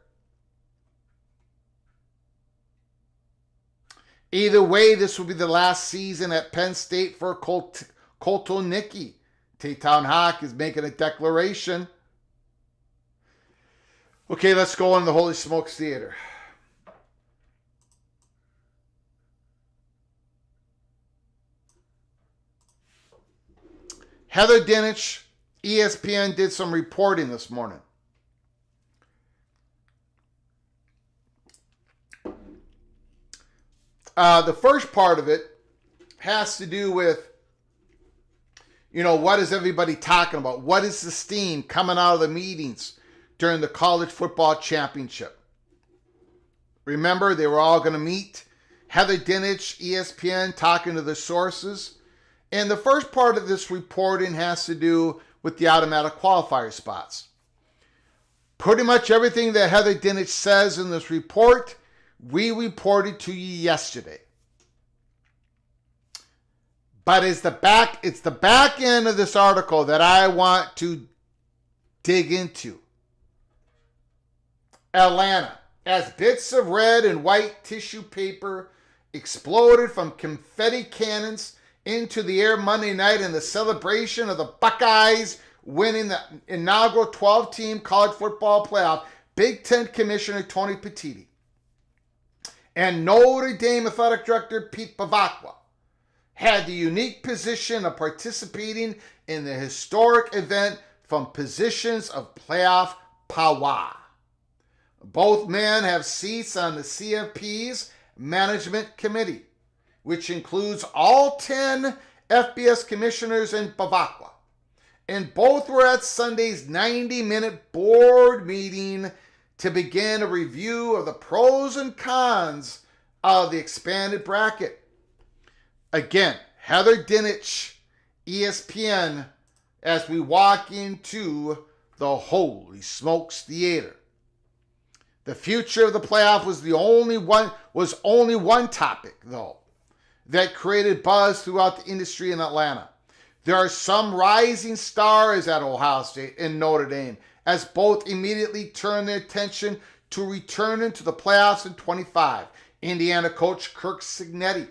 Either way, this will be the last season at Penn State for Koltonicki. Taytown Hawk is making a declaration. Okay, let's go on the Holy Smokes Theater. Heather Dinich, ESPN, did some reporting this morning. The first part of it has to do with, what is everybody talking about? What is the steam coming out of the meetings during the college football championship? Remember, they were all going to meet. Heather Dinich, ESPN, talking to the sources. And the first part of this reporting has to do with the automatic qualifier spots. Pretty much everything that Heather Dinich says in this report, we reported to you yesterday. But it's the back end of this article that I want to dig into. Atlanta, as bits of red and white tissue paper exploded from confetti cannons into the air Monday night in the celebration of the Buckeyes winning the inaugural 12-team college football playoff, Big Ten Commissioner Tony Petitti and Notre Dame Athletic Director Pete Bavacqua had the unique position of participating in the historic event from positions of playoff power. Both men have seats on the CFP's management committee, which includes all 10 FBS commissioners and Bavacqua. And both were at Sunday's 90-minute board meeting to begin a review of the pros and cons of the expanded bracket. Again, Heather Dinich, ESPN, as we walk into the Holy Smokes Theater. The future of the playoff was only one topic, though, that created buzz throughout the industry in Atlanta. There are some rising stars at Ohio State and Notre Dame, as both immediately turn their attention to returning to the playoffs in 25, Indiana coach Kirk Cignetti,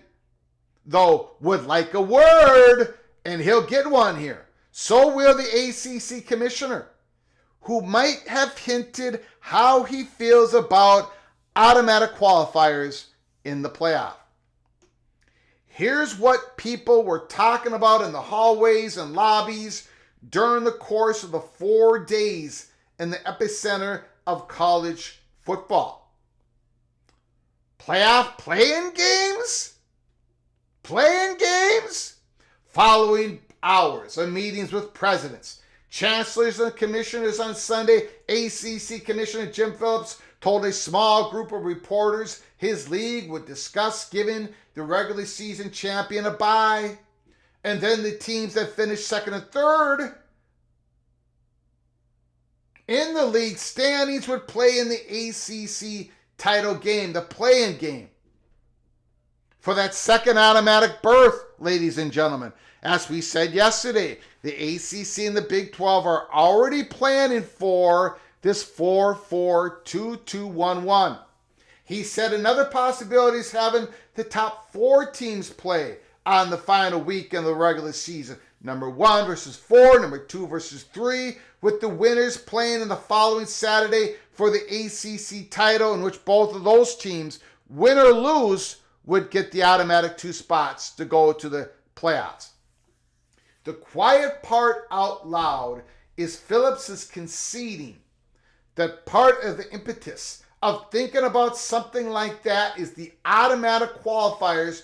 though, would like a word, and he'll get one here. So will the ACC commissioner, who might have hinted how he feels about automatic qualifiers in the playoff. Here's what people were talking about in the hallways and lobbies during the course of the 4 days in the epicenter of college football. Playoff play-in games? Play-in games? Following hours of meetings with presidents, chancellors, and commissioners on Sunday, ACC Commissioner Jim Phillips told a small group of reporters his league would discuss giving the regular season champion a bye, and then the teams that finished second and third in the league standings would play in the ACC title game, the play-in game, for that second automatic berth, ladies and gentlemen. As we said yesterday, the ACC and the Big 12 are already planning for this 4-4-2-2-1-1. He said another possibility is having the top 4 teams play on the final week in the regular season. Number 1 versus 4, number 2 versus 3, with the winners playing in the following Saturday for the ACC title, in which both of those teams, win or lose, would get the automatic 2 spots to go to the playoffs. The quiet part out loud is Phillips is conceding that part of the impetus of thinking about something like that is the automatic qualifiers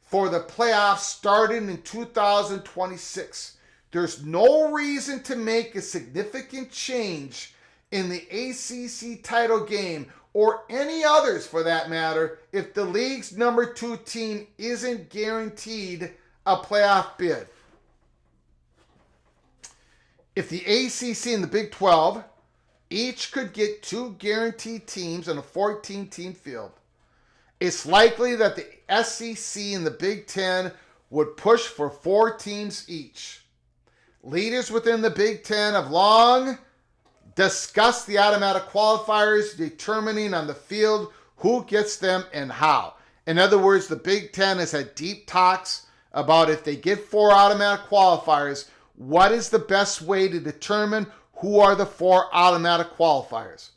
for the playoffs starting in 2026. There's no reason to make a significant change in the ACC title game, or any others for that matter, if the league's number 2 team isn't guaranteed a playoff bid. If the ACC and the Big 12 each could get 2 guaranteed teams in a 14-team field, it's likely that the SEC and the Big 10 would push for 4 teams each. Leaders within the Big 10 have long discussed the automatic qualifiers, determining on the field who gets them and how. In other words, the Big 10 has had deep talks about if they get 4 automatic qualifiers, what is the best way to determine who are the 4 automatic qualifiers.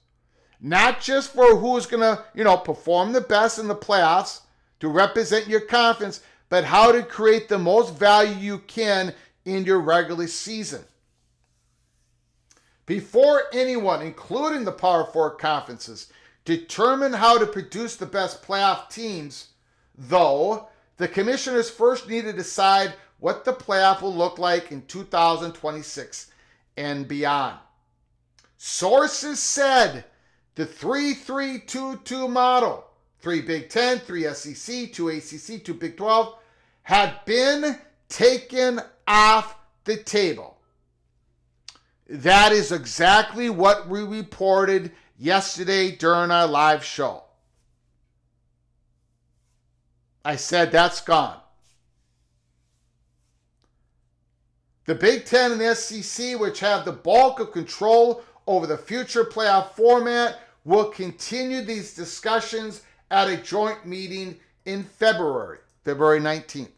Not just for who's going to, perform the best in the playoffs to represent your conference, but how to create the most value you can in your regular season. Before anyone, including the Power 4 conferences, determine how to produce the best playoff teams, though, the commissioners first need to decide what the playoff will look like in 2026 and beyond. Sources said the 3-3-2-2 model, 3 Big 10, 3 SEC, 2 ACC, 2 Big 12, had been taken off the table. That is exactly what we reported yesterday during our live show. I said that's gone. The Big 10 and the SEC, which have the bulk of control over the future playoff format, will continue these discussions at a joint meeting in February 19th.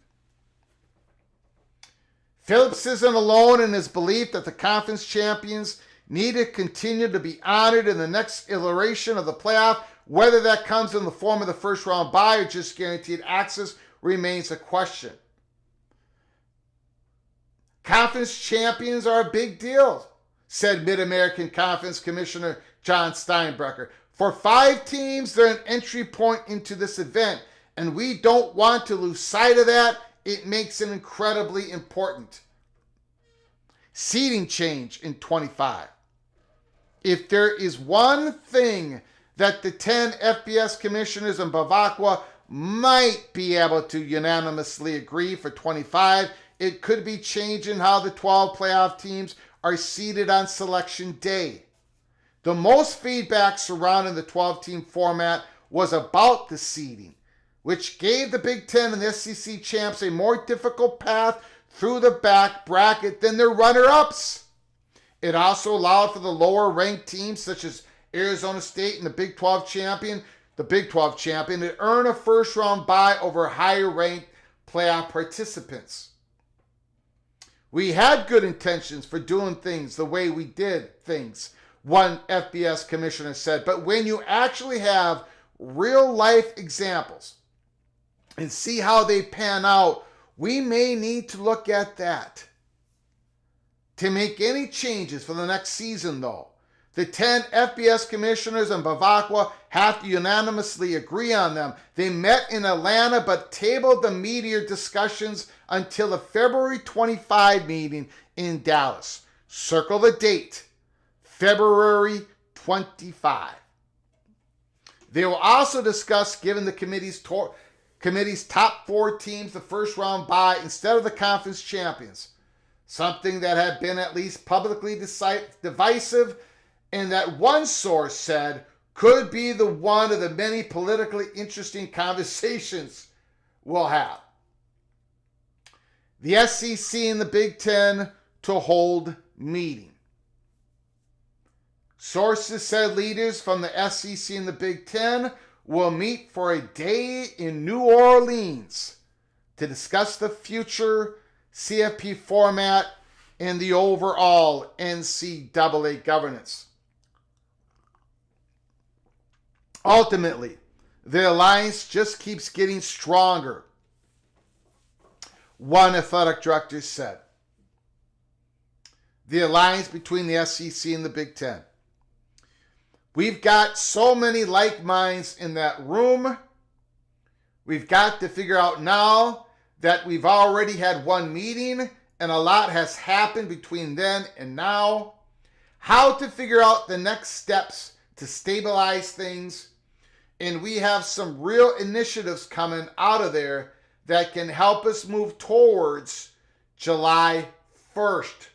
Phillips isn't alone in his belief that the conference champions need to continue to be honored in the next iteration of the playoff. Whether that comes in the form of the first round bye or just guaranteed access remains a question. Conference champions are a big deal, said Mid-American Conference Commissioner John Steinbrecher. For 5 teams, they're an entry point into this event, and we don't want to lose sight of that. It makes it incredibly important. Seeding change in 25. If there is one thing that the 10 FBS commissioners in Bavacqua might be able to unanimously agree for 25, it could be changing how the 12 playoff teams are seeded on selection day. The most feedback surrounding the 12-team format was about the seeding, which gave the Big 10 and the SEC champs a more difficult path through the back bracket than their runner-ups. It also allowed for the lower-ranked teams, such as Arizona State and the Big 12 champion, the Big 12 champion, and earn a first-round bye over higher-ranked playoff participants. We had good intentions for doing things the way we did things, one FBS commissioner said. But when you actually have real-life examples and see how they pan out, we may need to look at that. To make any changes for the next season, though, the 10 FBS commissioners in Bavacqua have to unanimously agree on them. They met in Atlanta but tabled the media discussions until the February 25 meeting in Dallas. Circle the date, February 25. They will also discuss giving the committee's top 4 teams the first round bye instead of the conference champions, something that had been at least publicly divisive and that one source said could be the one of the many politically interesting conversations we'll have. The SEC and the Big Ten to hold meeting. Sources said leaders from the SEC and the Big Ten will meet for a day in New Orleans to discuss the future CFP format and the overall NCAA governance. Ultimately, the alliance just keeps getting stronger, one athletic director said. The alliance between the SEC and the Big Ten. We've got so many like minds in that room. We've got to figure out now that we've already had one meeting and a lot has happened between then and now, how to figure out the next steps to stabilize things. And we have some real initiatives coming out of there that can help us move towards July 1st.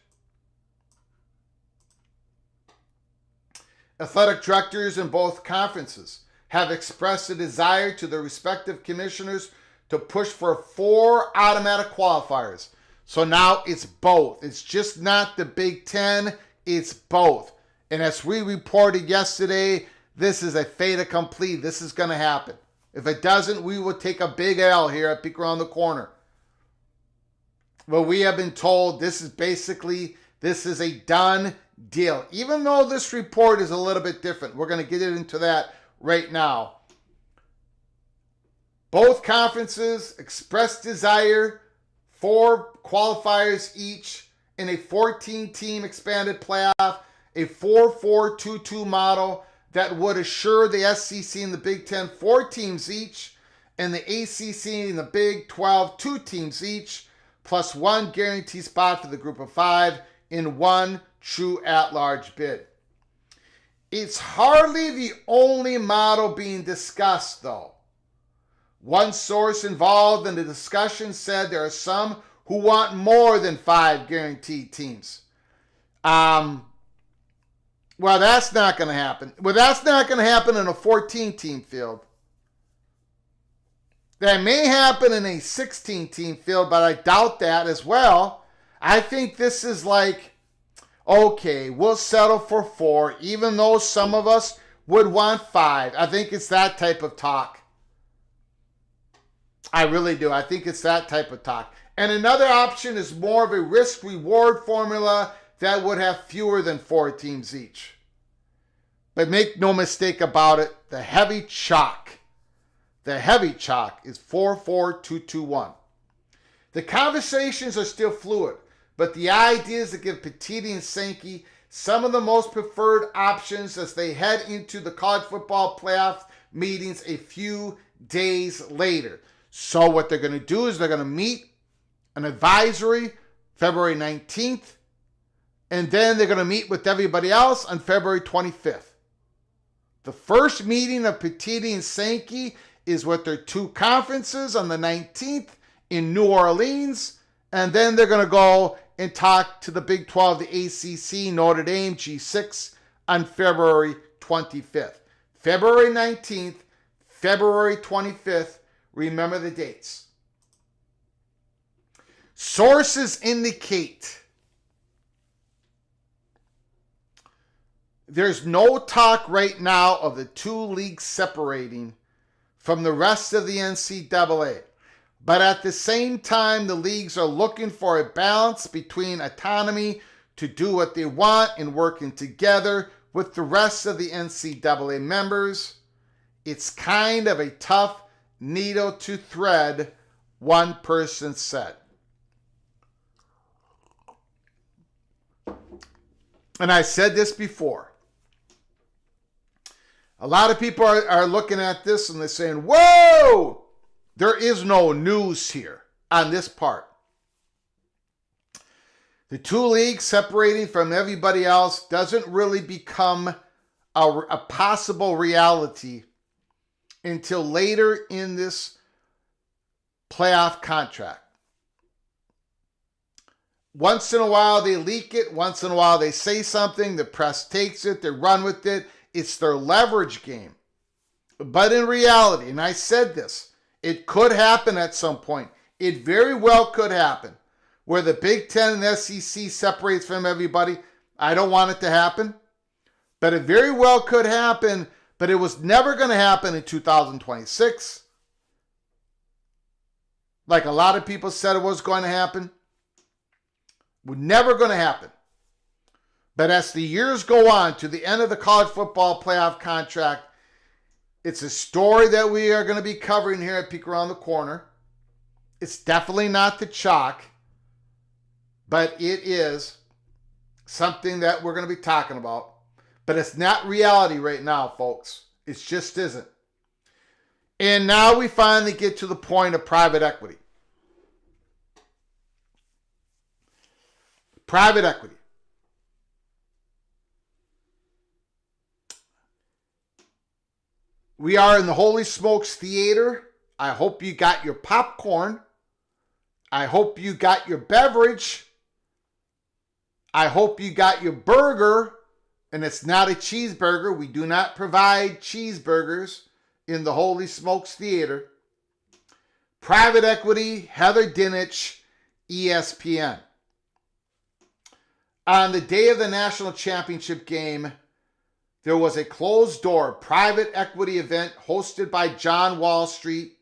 Athletic directors in both conferences have expressed a desire to their respective commissioners to push for 4 automatic qualifiers. So now it's both. It's just not the Big Ten, it's both. And as we reported yesterday, this is a fait accompli. This is going to happen. If it doesn't, we will take a big L here at Peek Around the Corner. Well, we have been told this is a done deal. Even though this report is a little bit different. We're going to get into that right now. Both conferences expressed desire 4 qualifiers each in a 14-team expanded playoff, a 4-4-2-2 model that would assure the SEC and the Big Ten 4 teams each, and the ACC and the Big 12 2 teams each, plus 1 guaranteed spot for the group of 5 in 1 true at-large bid. It's hardly the only model being discussed, though. One source involved in the discussion said there are some who want more than 5 guaranteed teams. Well, that's not going to happen. Well, that's not going to happen in a 14-team field. That may happen in a 16-team field, but I doubt that as well. I think this is like, okay, we'll settle for 4, even though some of us would want 5. I think it's that type of talk. I really do. I think it's that type of talk. And another option is more of a risk-reward formula that would have fewer than 4 teams each. But make no mistake about it, the heavy chalk is 4-4-2-2-1. The conversations are still fluid, but the idea is to give Petiti and Sankey some of the most preferred options as they head into the college football playoff meetings a few days later. So what they're going to do is they're going to meet an advisory February 19th, and then they're going to meet with everybody else on February 25th. The first meeting of Petiti and Sankey is with their 2 conferences on the 19th in New Orleans, and then they're going to go and talk to the Big 12, the ACC, Notre Dame, G6 on February 25th. February 19th, February 25th, remember the dates. Sources indicate There's no talk right now of the two leagues separating from the rest of the NCAA. But at the same time, the leagues are looking for a balance between autonomy to do what they want and working together with the rest of the NCAA members. It's kind of a tough needle to thread, one person said. And I said this before. A lot of people are looking at this and they're saying, whoa, there is no news here on this part. The two leagues separating from everybody else doesn't really become a possible reality until later in this playoff contract. Once in a while they leak it. Once in a while they say something. The press takes it. They run with it. It's their leverage game. But in reality, and I said this, it could happen at some point. It very well could happen. Where the Big Ten and SEC separates from everybody. I don't want it to happen. But it very well could happen. But it was never going to happen in 2026. Like a lot of people said it was going to happen. Never going to happen. But as the years go on to the end of the college football playoff contract, it's a story that we are going to be covering here at Peek Around the Corner. It's definitely not the chalk, but it is something that we're going to be talking about. But it's not reality right now, folks. It just isn't. And now we finally get to the point of private equity. Private equity. We are in the Holy Smokes Theater. I hope you got your popcorn. I hope you got your beverage. I hope you got your burger. And it's not a cheeseburger. We do not provide cheeseburgers in the Holy Smokes Theater. Private equity, Heather Dinich, ESPN. On the day of the national championship game, there was a closed-door private equity event hosted by John Wall Street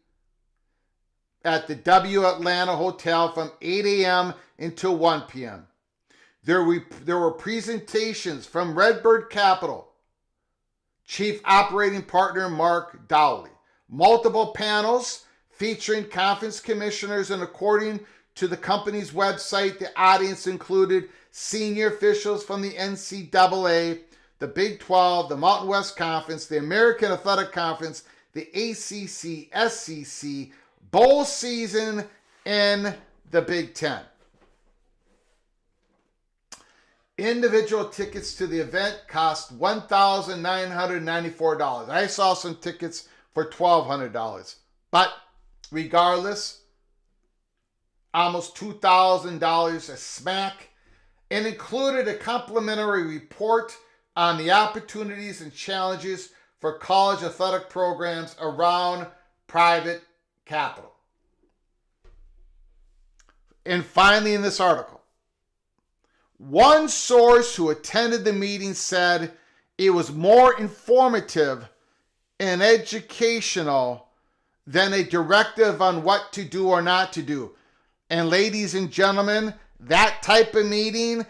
at the W Atlanta Hotel from 8 a.m. until 1 p.m. There were presentations from Redbird Capital, Chief Operating Partner Mark Dowley, multiple panels featuring conference commissioners, and according to the company's website, the audience included senior officials from the NCAA, the Big 12, the Mountain West Conference, the American Athletic Conference, the ACC, SEC, bowl season, and the Big Ten. Individual tickets to the event cost $1,994. I saw some tickets for $1,200. But regardless, almost $2,000 a smack, and included a complimentary report on the opportunities and challenges for college athletic programs around private capital. And finally, in this article, one source who attended the meeting said it was more informative and educational than a directive on what to do or not to do. And ladies and gentlemen, that type of meeting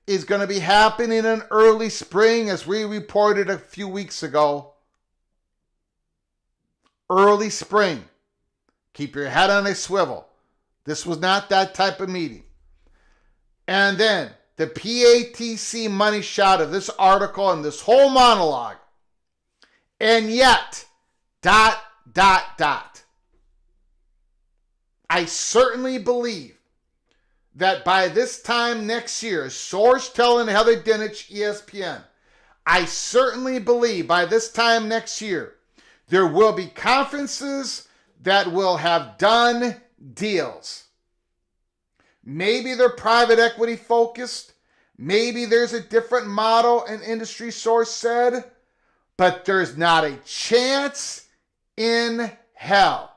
is going to be happening in early spring, as we reported a few weeks ago. Early spring. Keep your head on a swivel. This was not that type of meeting. And then the PATC money shot of this article and this whole monologue. And yet, ... I certainly believe that by this time next year, source telling Heather Dinich, ESPN, I certainly believe by this time next year, there will be conferences that will have done deals. Maybe they're private equity focused. Maybe there's a different model, an industry source said. But there's not a chance in hell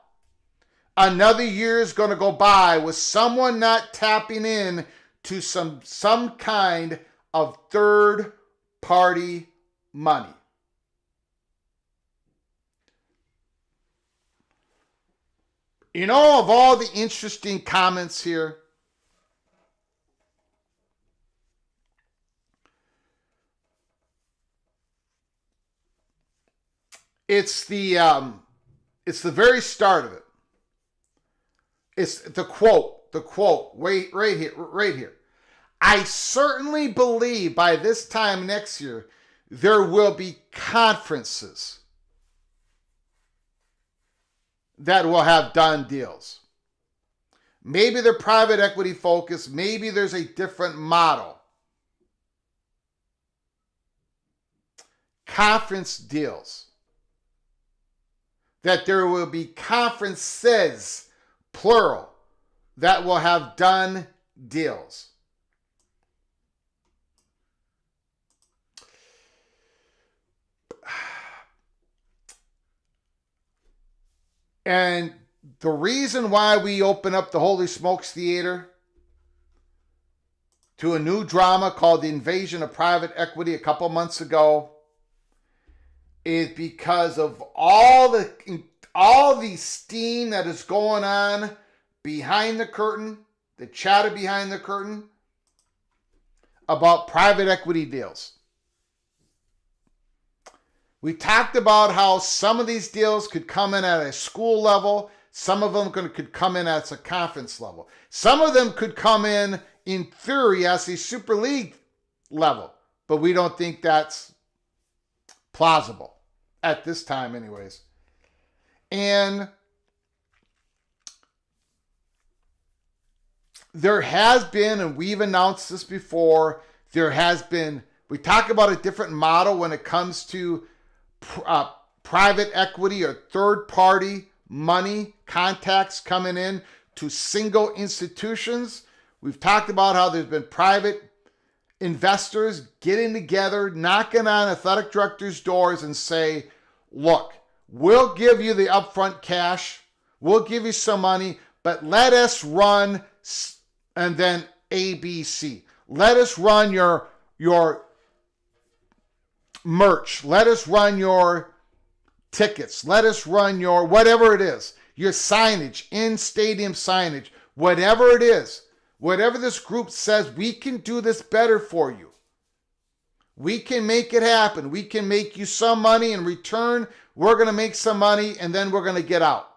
another year is going to go by with someone not tapping in to some kind of third-party money. You know, of all the interesting comments here, it's the very start of it. It's the quote, wait, right here. I certainly believe by this time next year, there will be conferences that will have done deals. Maybe they're private equity focused. Maybe there's a different model. Conference deals. That there will be conferences, plural, that will have done deals. And the reason why we open up the Holy Smokes Theater to a new drama called The Invasion of Private Equity a couple months ago is because of all the steam that is going on behind the curtain, the chatter behind the curtain about private equity deals. We talked about how some of these deals could come in at a school level. Some of them could come in at a conference level. Some of them could come in theory, as a Super League level. But we don't think that's plausible at this time anyways. And there has been, and we've announced this before, we talk about a different model when it comes to private equity or third-party money contacts coming in to single institutions. We've talked about how there's been private investors getting together, knocking on athletic directors' doors and say, look, we'll give you the upfront cash, we'll give you some money, but let us run, and then ABC. Let us run your merch. Let us run your tickets. Let us run your whatever it is. Your signage, in-stadium signage, whatever it is. Whatever this group says, we can do this better for you. We can make it happen. We can make you some money in return. We're going to make some money and then we're going to get out.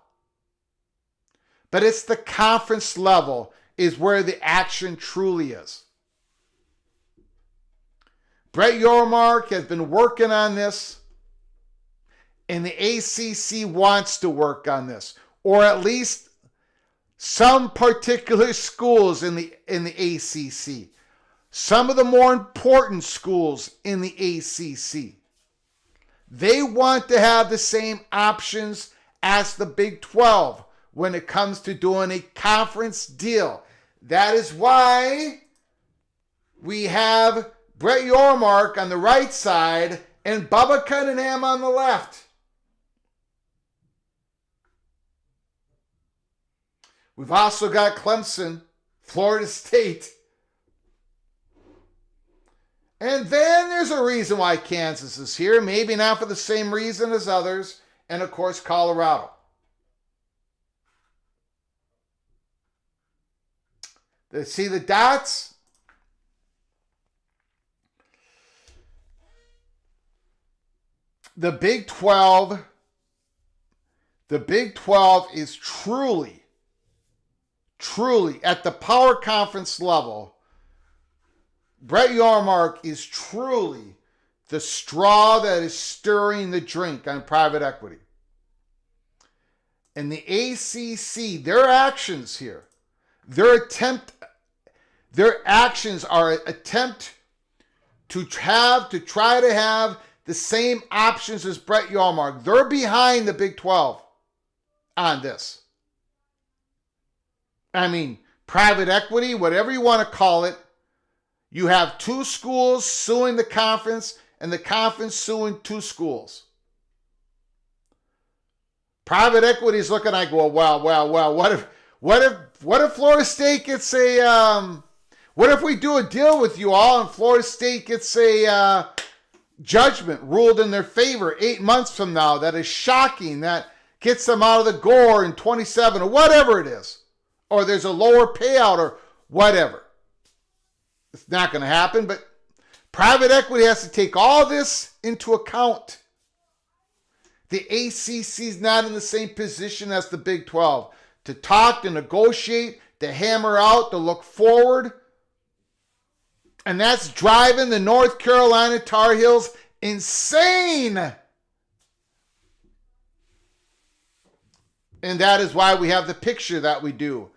But it's the conference level is where the action truly is. Brett Yormark has been working on this, and the ACC wants to work on this, or at least some particular schools in the ACC, some of the more important schools in the ACC. They want to have the same options as the Big 12 when it comes to doing a conference deal. That is why we have Brett Yormark on the right side and Bubba Cunningham on the left. We've also got Clemson, Florida State. And then there's a reason why Kansas is here. Maybe not for the same reason as others. And of course, Colorado. See the dots? The Big 12 is truly at the power conference level. Brett Yormark is truly the straw that is stirring the drink on private equity. And the ACC, their actions here, their actions are an attempt to try to have the same options as Brett Yormark. They're behind the Big 12 on this. I mean, private equity, whatever you want to call it, you have two schools suing the conference and the conference suing two schools. Private equity is looking like, well, what if Florida State gets What if we do a deal with you all and Florida State gets a judgment ruled in their favor 8 months from now that is shocking, that gets them out of the gore in 27 or whatever it is, or there's a lower payout or whatever. It's not going to happen, but private equity has to take all this into account. The ACC is not in the same position as the Big 12 to talk, to negotiate, to hammer out, to look forward. And that's driving the North Carolina Tar Heels insane. And that is why we have the picture that we do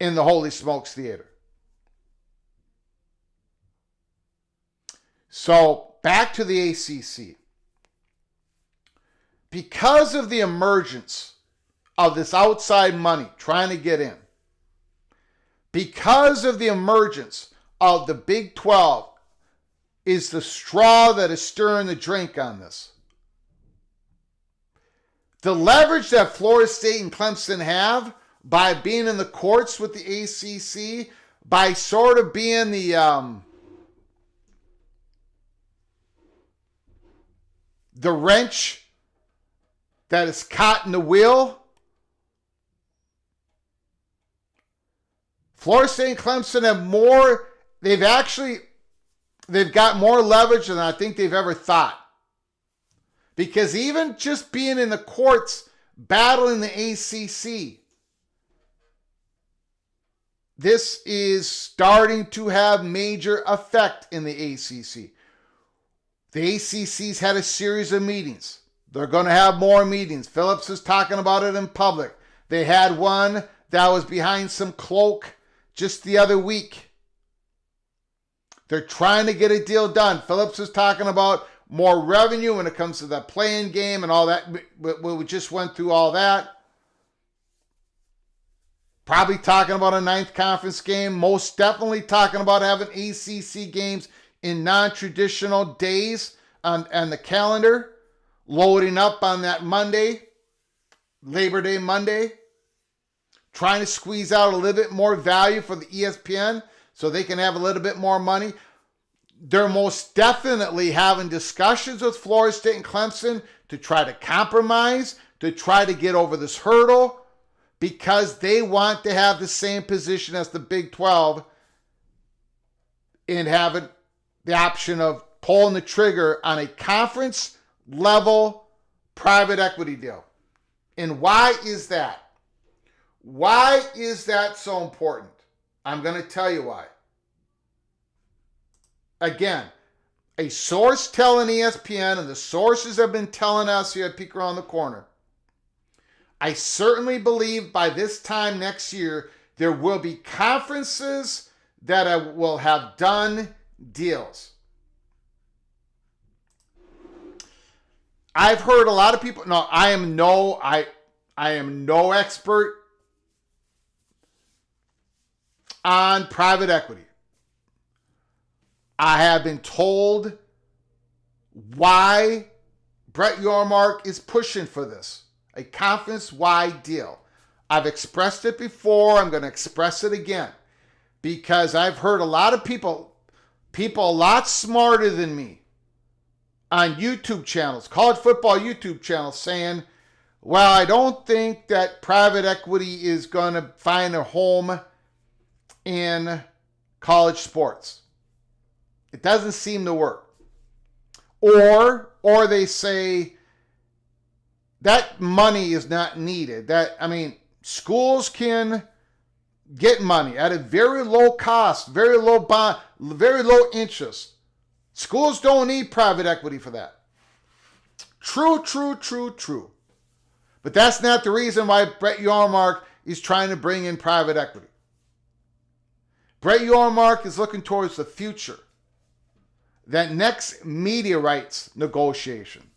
in the Holy Smokes Theater. So back to the ACC. Because of the emergence of this outside money trying to get in, because of the emergence of the Big 12 is the straw that is stirring the drink on this. The leverage that Florida State and Clemson have by being in the courts with the ACC, by sort of being the wrench that is caught in the wheel. Florida State and Clemson have more, they've got more leverage than I think they've ever thought. Because even just being in the courts battling the ACC, this is starting to have major effect in the ACC. The ACC's had a series of meetings. They're going to have more meetings. Phillips is talking about it in public. They had one that was behind some cloak just the other week. They're trying to get a deal done. Phillips is talking about more revenue when it comes to the playing game and all that. We just went through all that. Probably talking about a ninth conference game. Most definitely talking about having ACC games in non-traditional days on the calendar. Loading up on that Monday, Labor Day Monday. Trying to squeeze out a little bit more value for the ESPN so they can have a little bit more money. They're most definitely having discussions with Florida State and Clemson to try to compromise, to try to get over this hurdle, because they want to have the same position as the Big 12 in having the option of pulling the trigger on a conference level private equity deal. And why is that? Why is that so important? I'm going to tell you why. Again, a source telling ESPN, and the sources have been telling us here at Peek Around the Corner, I certainly believe by this time next year, there will be conferences that will have done deals. I've heard a lot of people. No, I am no expert on private equity. I have been told why Brett Yormark is pushing for this, a conference-wide deal. I've expressed it before. I'm going to express it again because I've heard a lot of people a lot smarter than me on YouTube channels, college football YouTube channels, saying, well, I don't think that private equity is going to find a home in college sports. It doesn't seem to work. Or they say that money is not needed. Schools can get money at a very low cost, very low bond, very low interest. Schools don't need private equity for that. True. But that's not the reason why Brett Yormark is trying to bring in private equity. Brett Yormark is looking towards the future. That next media rights negotiation.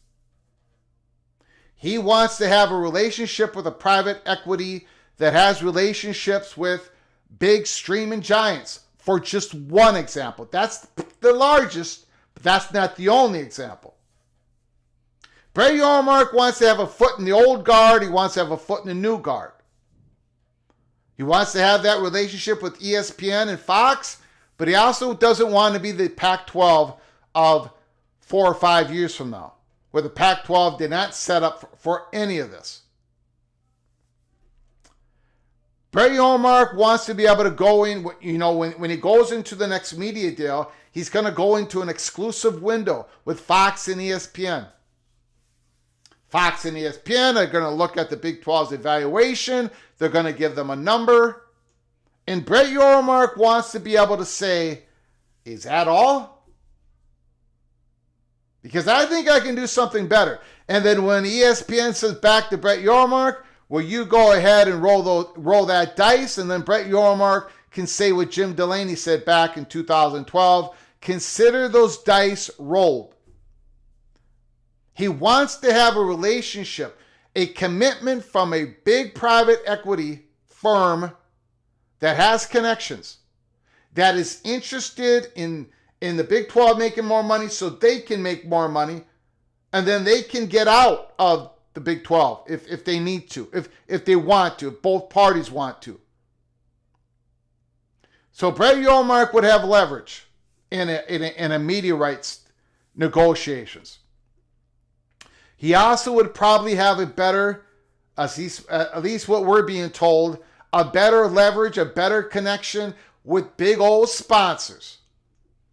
He wants to have a relationship with a private equity that has relationships with big streaming giants. For just one example. That's the largest, but that's not the only example. Brett Yormark wants to have a foot in the old guard. He wants to have a foot in the new guard. He wants to have that relationship with ESPN and Fox, but he also doesn't want to be the Pac-12 of 4 or 5 years from now, where the Pac-12 did not set up for any of this. Brett Yormark wants to be able to go in, when he goes into the next media deal, he's going to go into an exclusive window with Fox and ESPN. Fox and ESPN are going to look at the Big 12's evaluation. They're going to give them a number. And Brett Yormark wants to be able to say, is that all? Because I think I can do something better. And then when ESPN says back to Brett Yormark, well, you go ahead and roll that dice, and then Brett Yormark can say what Jim Delaney said back in 2012, consider those dice rolled. He wants to have a relationship, a commitment from a big private equity firm that has connections, that is interested in the Big 12 making more money so they can make more money, and then they can get out of the Big 12 if they need to, if they want to, if both parties want to. So Brett Yormark would have leverage in a media rights negotiations. He also would probably have a better, at least what we're being told, a better leverage, a better connection with big old sponsors,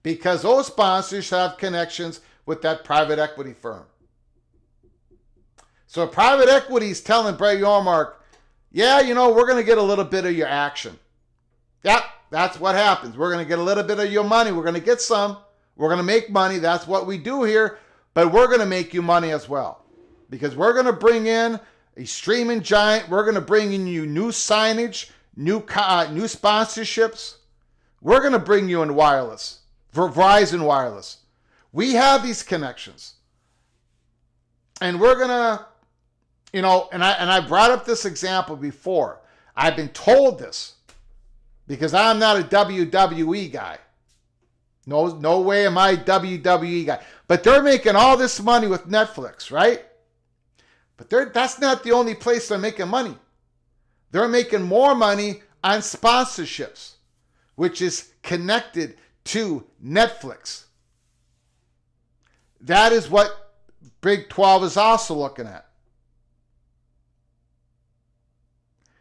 because those sponsors have connections with that private equity firm. So private equity is telling Brett Yormark, yeah, we're going to get a little bit of your action. Yep, that's what happens. We're going to get a little bit of your money. We're going to get some. We're going to make money. That's what we do here. But we're going to make you money as well. Because we're going to bring in a streaming giant. We're going to bring in you new signage, new sponsorships. We're going to bring you in wireless, for Verizon Wireless. We have these connections. And we're going to, and I brought up this example before. I've been told this because I'm not a WWE guy. No way am I a WWE guy. But they're making all this money with Netflix, right? But that's not the only place they're making money. They're making more money on sponsorships, which is connected to Netflix. That is what Big 12 is also looking at.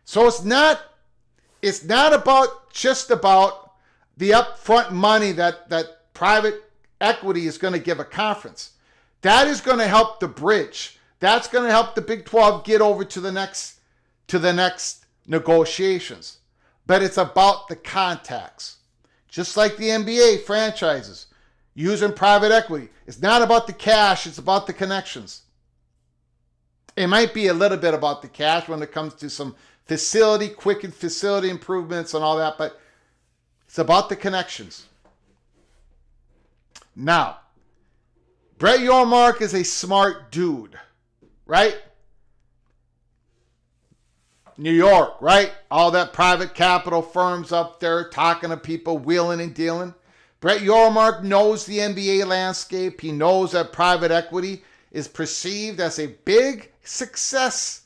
So it's not just about the upfront money that private equity is going to give a conference. That is going to help the bridge. That's going to help the Big 12 get over to the next negotiations. But it's about the contacts. Just like the NBA franchises using private equity. It's not about the cash, it's about the connections. It might be a little bit about the cash when it comes to some quick facility improvements and all that, but it's about the connections. Now, Brett Yormark is a smart dude, right? New York, right? All that private capital firms up there talking to people, wheeling and dealing. Brett Yormark knows the NBA landscape. He knows that private equity is perceived as a big success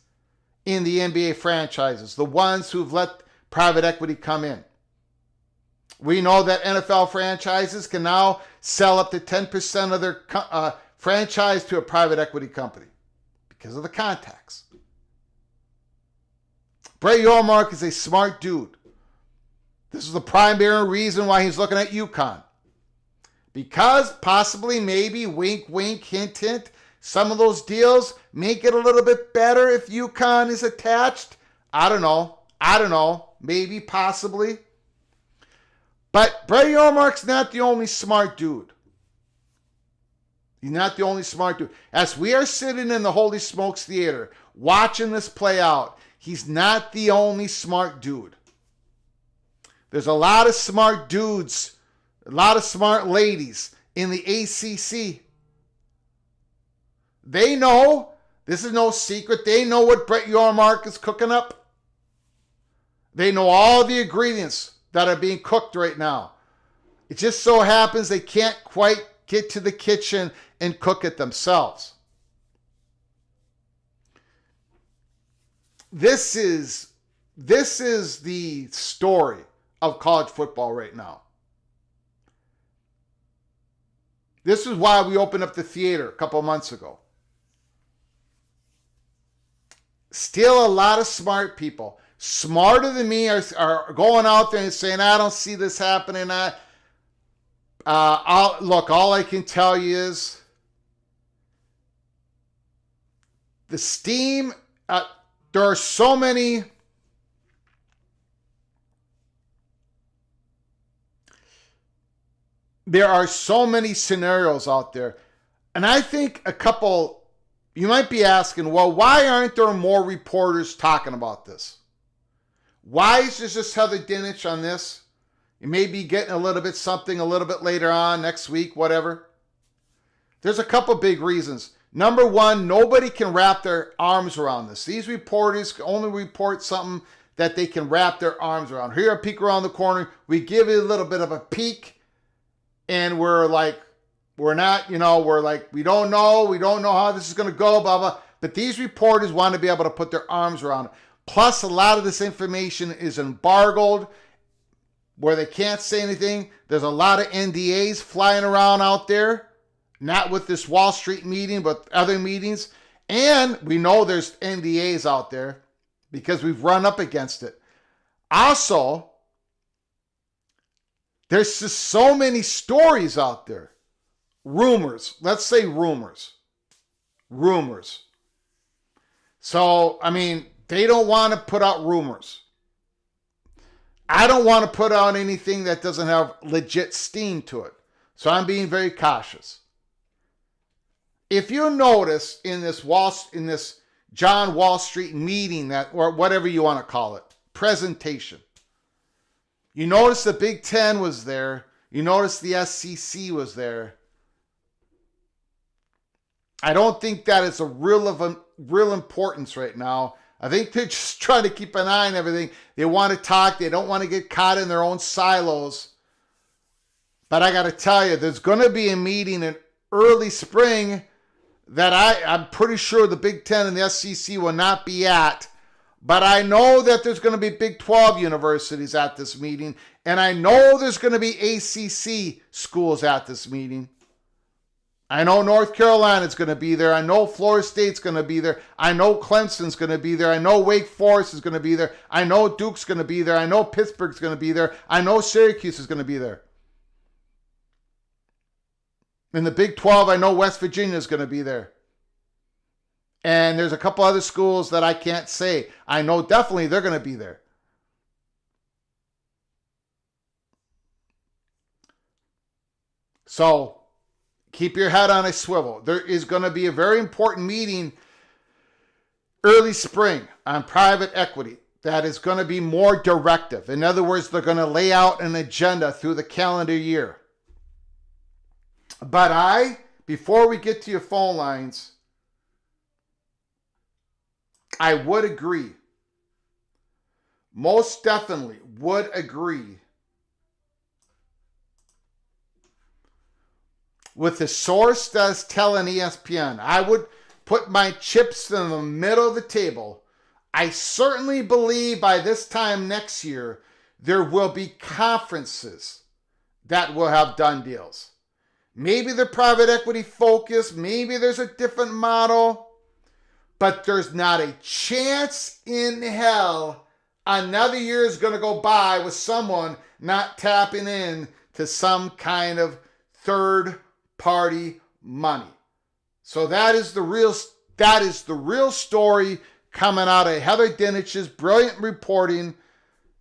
in the NBA franchises, the ones who've let private equity come in. We know that NFL franchises can now sell up to 10% of their franchise to a private equity company because of the contacts. Brett Yormark is a smart dude. This is the primary reason why he's looking at UConn. Because possibly, maybe, wink, wink, hint, hint, some of those deals make it a little bit better if UConn is attached. I don't know. Maybe, possibly. But Brett Yormark's not the only smart dude. He's not the only smart dude. As we are sitting in the Holy Smokes Theater watching this play out, he's not the only smart dude. There's a lot of smart dudes, a lot of smart ladies in the ACC. They know, this is no secret, they know what Brett Yormark is cooking up. They know all the ingredients that are being cooked right now. It just so happens they can't quite get to the kitchen and cook it themselves. This is this is the story of college football right now. This is why we opened up the theater a couple of months ago. Still a lot of smart people, smarter than me, are going out there and saying, I don't see this happening. All I can tell you is the steam, there are so many scenarios out there. And I think you might be asking, well, why aren't there more reporters talking about this? Why is this just Heather Dinich on this? You may be getting a little bit later on, next week, whatever. There's a couple big reasons. Number one, nobody can wrap their arms around this. These reporters can only report something that they can wrap their arms around. Here at Peek Around the Corner, we give you a little bit of a peek, and we're like, we don't know how this is going to go, blah, blah. But these reporters want to be able to put their arms around it. Plus, a lot of this information is embargoed, where they can't say anything. There's a lot of NDAs flying around out there, not with this Wall Street meeting, but other meetings. And we know there's NDAs out there because we've run up against it. Also, there's just so many stories out there. Rumors. Let's say rumors. So, they don't want to put out rumors. I don't want to put out anything that doesn't have legit steam to it. So I'm being very cautious. If you notice in this John Wall Street meeting, or whatever you want to call it, presentation, you notice the Big Ten was there. You notice the SEC was there. I don't think that is a real importance right now. I think they're just trying to keep an eye on everything. They want to talk. They don't want to get caught in their own silos. But I got to tell you, there's going to be a meeting in early spring that I'm pretty sure the Big Ten and the SEC will not be at. But I know that there's going to be Big 12 universities at this meeting. And I know there's going to be ACC schools at this meeting. I know North Carolina's going to be there. I know Florida State's going to be there. I know Clemson's going to be there. I know Wake Forest is going to be there. I know Duke's going to be there. I know Pittsburgh's going to be there. I know Syracuse is going to be there. In the Big 12, I know West Virginia is going to be there. And there's a couple other schools that I can't say. I know definitely they're going to be there. So keep your head on a swivel. There is going to be a very important meeting early spring on private equity that is going to be more directive. In other words, they're going to lay out an agenda through the calendar year. But before we get to your phone lines, I would agree. Most definitely would agree with the source that's telling ESPN. I would put my chips in the middle of the table. I certainly believe by this time next year, there will be conferences that will have done deals. Maybe they're private equity focused. Maybe there's a different model. But there's not a chance in hell another year is going to go by with someone not tapping in to some kind of third party money. So that is the real story coming out of Heather Dinich's brilliant reporting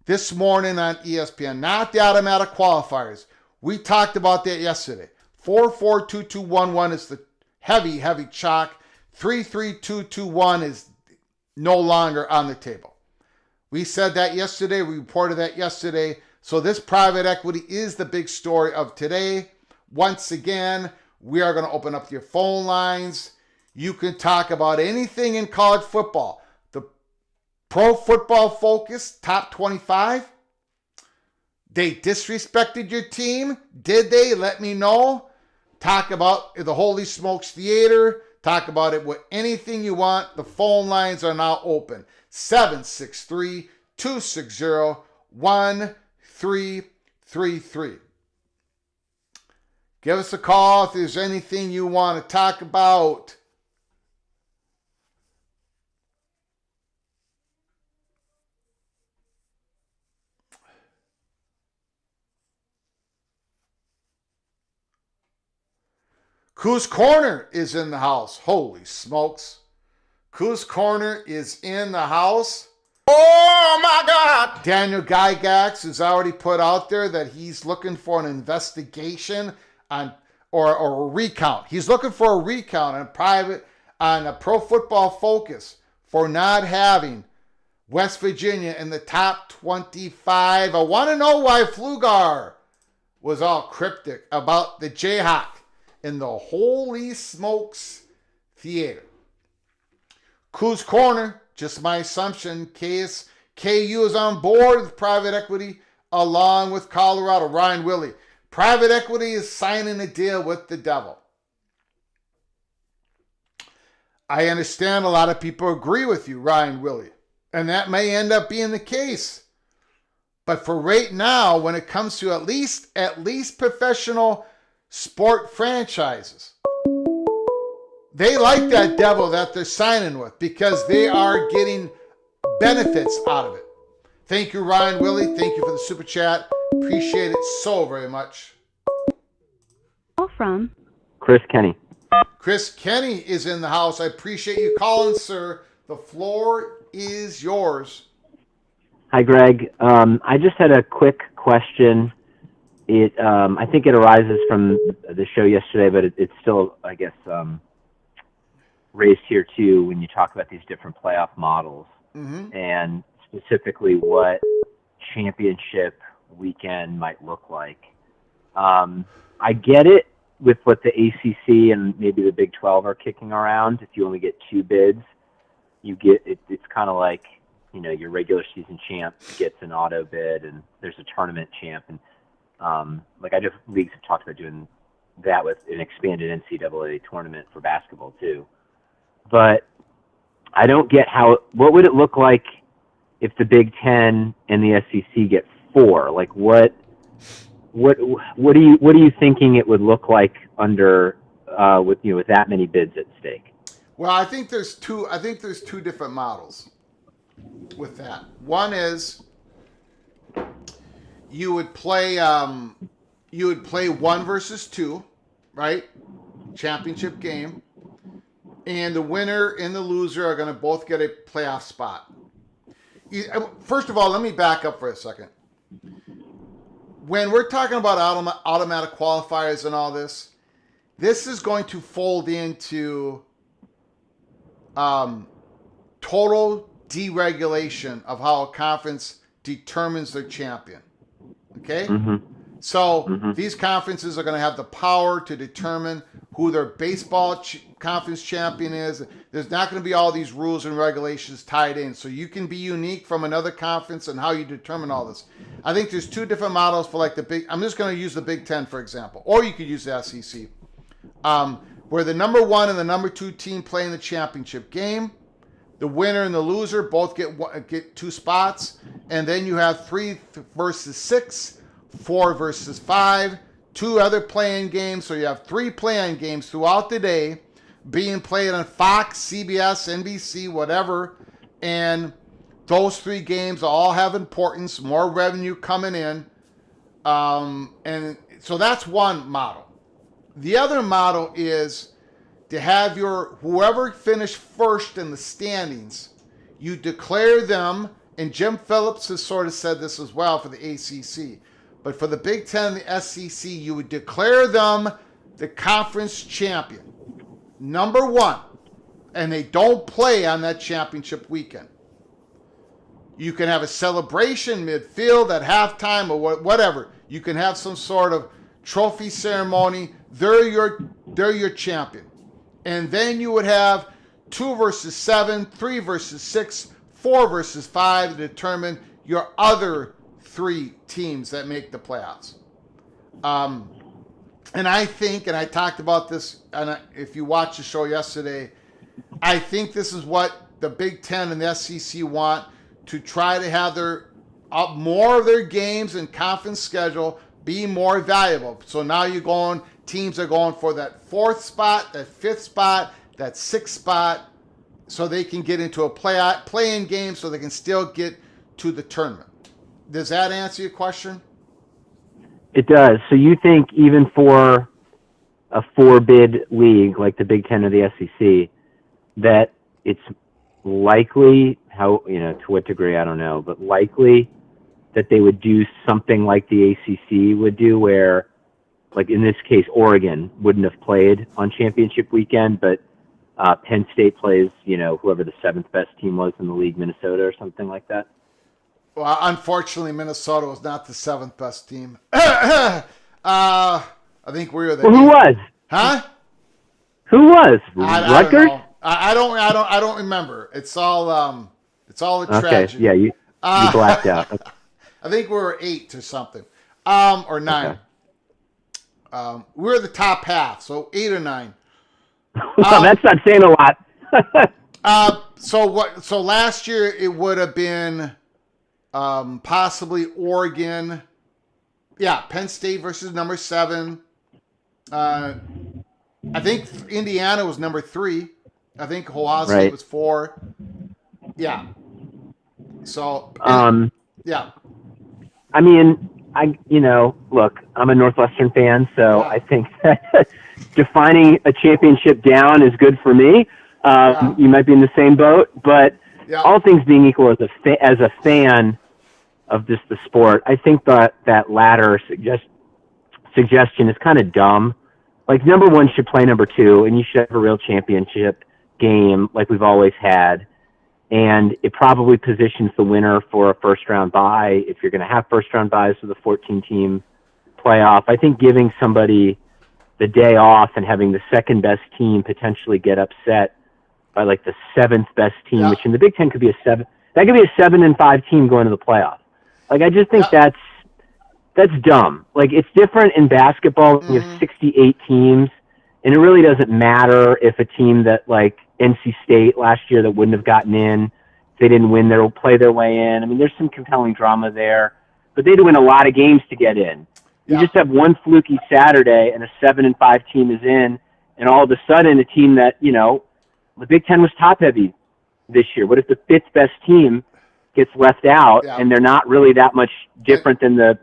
this morning on ESPN. Not the automatic qualifiers. We talked about that yesterday. 442211 is the heavy chalk. 33221 is no longer on the table. We said that yesterday. We reported that yesterday. So this private equity is the big story of today. Once again, we are going to open up your phone lines. You can talk about anything in college football. The Pro Football Focus top 25. They disrespected your team. Did they? Let me know. Talk about the Holy Smokes Theater. Talk about it with anything you want. The phone lines are now open. 763 260-1333. Give us a call if there's anything you want to talk about. Coos Corner is in the house. Holy smokes. Coos Corner is in the house. Oh my God! Daniel Gygax has already put out there that he's looking for an investigation on or a recount. He's looking for a recount on a Pro Football Focus for not having West Virginia in the top 25. I want to know why Flugar was all cryptic about the Jayhawk in the Holy Smokes Theater. Coos Corner, just my assumption, KU is on board with private equity along with Colorado. Ryan Willie. Private equity is signing a deal with the devil. I understand a lot of people agree with you, Ryan Willie, and that may end up being the case. But for right now, when it comes to at least professional sport franchises, they like that devil that they're signing with because they are getting benefits out of it. Thank you, Ryan Willie. Thank you for the super chat. Appreciate it so very much. Call from Chris Kenny. Chris Kenny is in the house. I appreciate you calling, sir. The floor is yours. Hi, Greg. I just had a quick question. I think it arises from the show yesterday, but it's still, I guess, raised here too when you talk about these different playoff models, and specifically what championship weekend might look like. I get it with what the ACC and maybe the Big 12 are kicking around. If you only get 2 bids, you get it. It's kind of like, your regular season champ gets an auto bid, and there's a tournament champ, and I know leagues have talked about doing that with an expanded NCAA tournament for basketball too. But I don't get what would it look like if the Big Ten and the SEC get 4? Like what are you thinking it would look like under with that many bids at stake? Well, I think there's two different models with that. One is you would play 1 versus 2, right? Championship game. And the winner and the loser are going to both get a playoff spot. First of all, let me back up for a second. When we're talking about automatic qualifiers and all this is going to fold into total deregulation of how a conference determines their champion. Okay? So these conferences are going to have the power to determine who their baseball conference champion is. There's not going to be all these rules and regulations tied in. So you can be unique from another conference and how you determine all this. I think there's 2 different models for I'm just going to use the Big Ten, for example. Or you could use the SEC. Where the number 1 and the number 2 team play in the championship game. The winner and the loser both get 2 spots. And then you have 3 versus 6, 4 versus 5, 2 other play-in games. So you have 3 play-in games throughout the day being played on Fox, CBS, NBC, whatever. And those 3 games all have importance, more revenue coming in. And so that's one model. The other model is to have whoever finished first in the standings, you declare them, and Jim Phillips has sort of said this as well for the ACC. But for the Big Ten and the SEC, you would declare them the conference champion. Number 1. And they don't play on that championship weekend. You can have a celebration midfield at halftime or whatever. You can have some sort of trophy ceremony. They're your champion. And then you would have 2 versus 7, 3 versus 6, 4 versus 5 to determine your other 3 teams that make the playoffs. And I think, and I talked about this, and if you watched the show yesterday, I think this is what the Big Ten and the SEC want to try to have their more of their games and conference schedule be more valuable. So now teams are going for that 4th spot, that 5th spot, that 6th spot, so they can get into a play-in game so they can still get to the tournament. Does that answer your question? It does. So you think even for a 4-bid league like the Big Ten or the SEC, that it's likely, to what degree, I don't know, but likely that they would do something like the ACC would do, where, like in this case, Oregon wouldn't have played on championship weekend, but Penn State plays, whoever the 7th best team was in the league, Minnesota or something like that? Well, unfortunately, Minnesota was not the 7th best team. I think we were the. Well, who was? Huh? Who was? Rutgers? I don't remember. It's all a tragedy. Okay, yeah, you blacked out. Okay. I think we were 8 or something, or 9. Okay. We were the top half, so 8 or 9. That's not saying a lot. So last year it would have been possibly Oregon. Yeah, Penn State versus number 7. I think Indiana was number 3. I think Ohio State was 4. Yeah. So yeah. I mean, look, I'm a Northwestern fan, so I think that defining a championship down is good for me. You might be in the same boat, but all things being equal, as a fan of just the sport, I think that latter suggestion is kind of dumb. Like, number 1 should play number 2, and you should have a real championship game like we've always had. And it probably positions the winner for a first-round bye if you're going to have first-round byes with a 14-team playoff. I think giving somebody the day off and having the second-best team potentially get upset by, like, the 7th best team, which in the Big Ten could be a 7. That could be a 7-5 team going to the playoff. Like, I just think that's dumb. Like, it's different in basketball when you have 68 teams, and it really doesn't matter if a team that, like, NC State last year that wouldn't have gotten in, if they didn't win, they'll play their way in. I mean, there's some compelling drama there, but they had to win a lot of games to get in. You just have one fluky Saturday and a 7-5 team is in, and all of a sudden a team that, the Big Ten was top-heavy this year. What if the 5th best team gets left out and they're not really that much different than the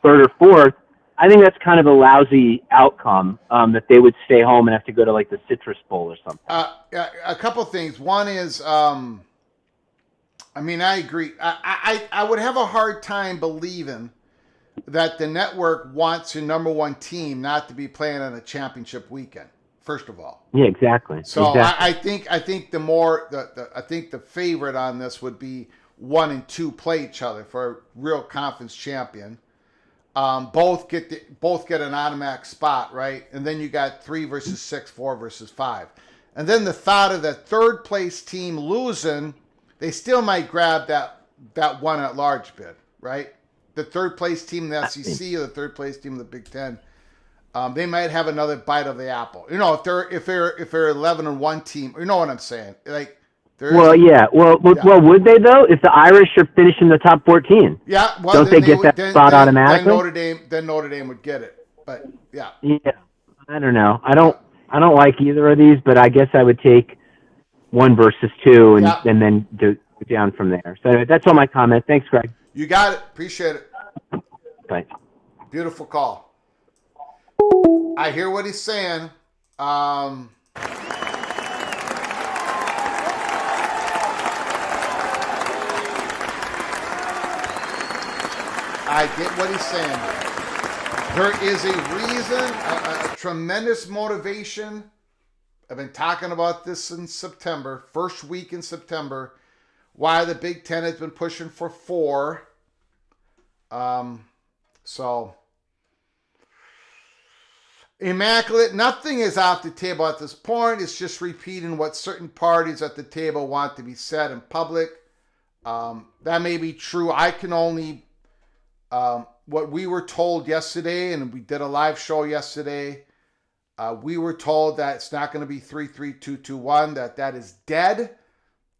3rd or 4th? I think that's kind of a lousy outcome, that they would stay home and have to go to, like, the Citrus Bowl or something. A couple things. One is, I agree. I would have a hard time believing that the network wants your number 1 team not to be playing on a championship weekend, first of all. Yeah, exactly. So exactly. I think the favorite on this would be 1 and 2 play each other for a real conference champion. Both get an automatic spot, right? And then you got 3 versus 6, 4 versus 5. And then the thought of the 3rd place team losing, they still might grab that 1 at large bid, right? The 3rd place team in the SEC or the 3rd place team in the Big Ten, they might have another bite of the apple. If they're 11-1 team, you know what I'm saying? Like, Well, would they though? If the Irish are finishing the top 14, don't they get that spot automatically? Then Notre Dame would get it. But yeah, I don't know. I don't like either of these, but I guess I would take 1 versus 2 and then do down from there. So that's all my comment. Thanks, Greg. You got it. Appreciate it. Bye. Beautiful call. I hear what he's saying. I get what he's saying. There is a reason, a tremendous motivation. I've been talking about this in September, first week in September, why the Big Ten has been pushing for 4. So, immaculate. Nothing is off the table at this point. It's just repeating what certain parties at the table want to be said in public. That may be true. I can only... what we were told yesterday, and we did a live show yesterday, we were told that it's not going to be 3-3-2-2-1, that is dead.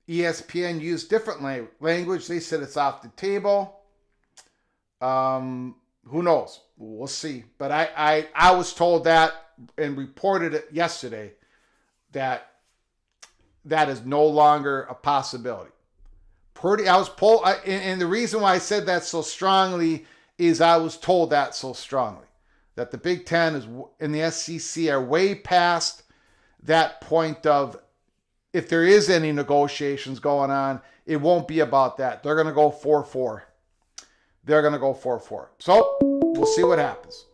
ESPN used different language. They said it's off the table. Who knows? We'll see. But I was told that and reported it yesterday that is no longer a possibility. And the reason why I said that so strongly is I was told that so strongly, that the Big Ten and the SEC are way past that point of, if there is any negotiations going on, it won't be about that. They're going to go 4-4. They're going to go 4-4. So we'll see what happens.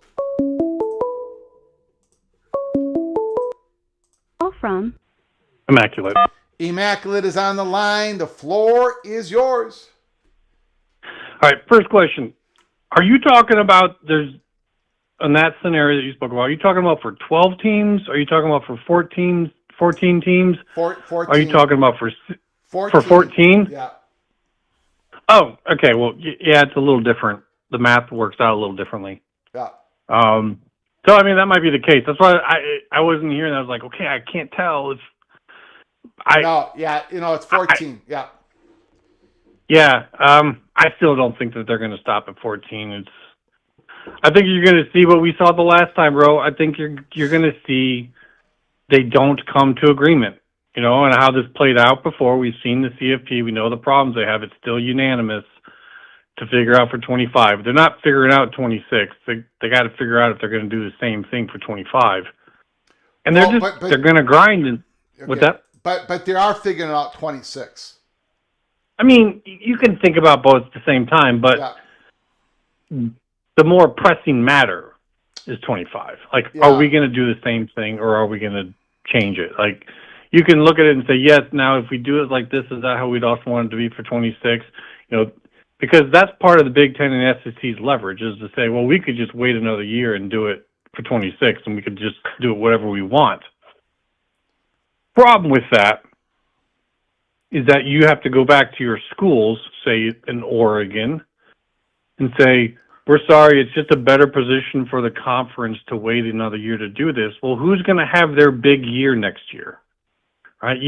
Call from Immaculate. Immaculate is on the line. The floor is yours. All right, first question. Are you talking about, in that scenario that you spoke about, are you talking about for 12 teams? Are you talking about for 14 teams? 14. Are you talking about for 14? 14? Yeah. Oh, okay. Well, yeah, it's a little different. The math works out a little differently. Yeah. So, I mean, that might be the case. That's why I wasn't hearing that. I was like, okay, I can't tell. It's 14. Yeah. Yeah. I still don't think that they're going to stop at 14. I think you're going to see what we saw the last time, bro. I think you're going to see they don't come to agreement, and how this played out before. We've seen the CFP. We know the problems they have. It's still unanimous to figure out for 25. They're not figuring out 26. They got to figure out if they're going to do the same thing for 25. And they're going to grind with that. But they are figuring out 26. I mean, you can think about both at the same time, but the more pressing matter is 25. Like, are we going to do the same thing, or are we going to change it? Like, you can look at it and say, yes, now if we do it like this, is that how we'd also want it to be for 26? Because that's part of the Big Ten and SEC's leverage, is to say, well, we could just wait another year and do it for 26, and we could just do it whatever we want. Problem with that is that you have to go back to your schools, say in Oregon, and say, we're sorry, it's just a better position for the conference to wait another year to do this. Well, who's going to have their big year next year? Right?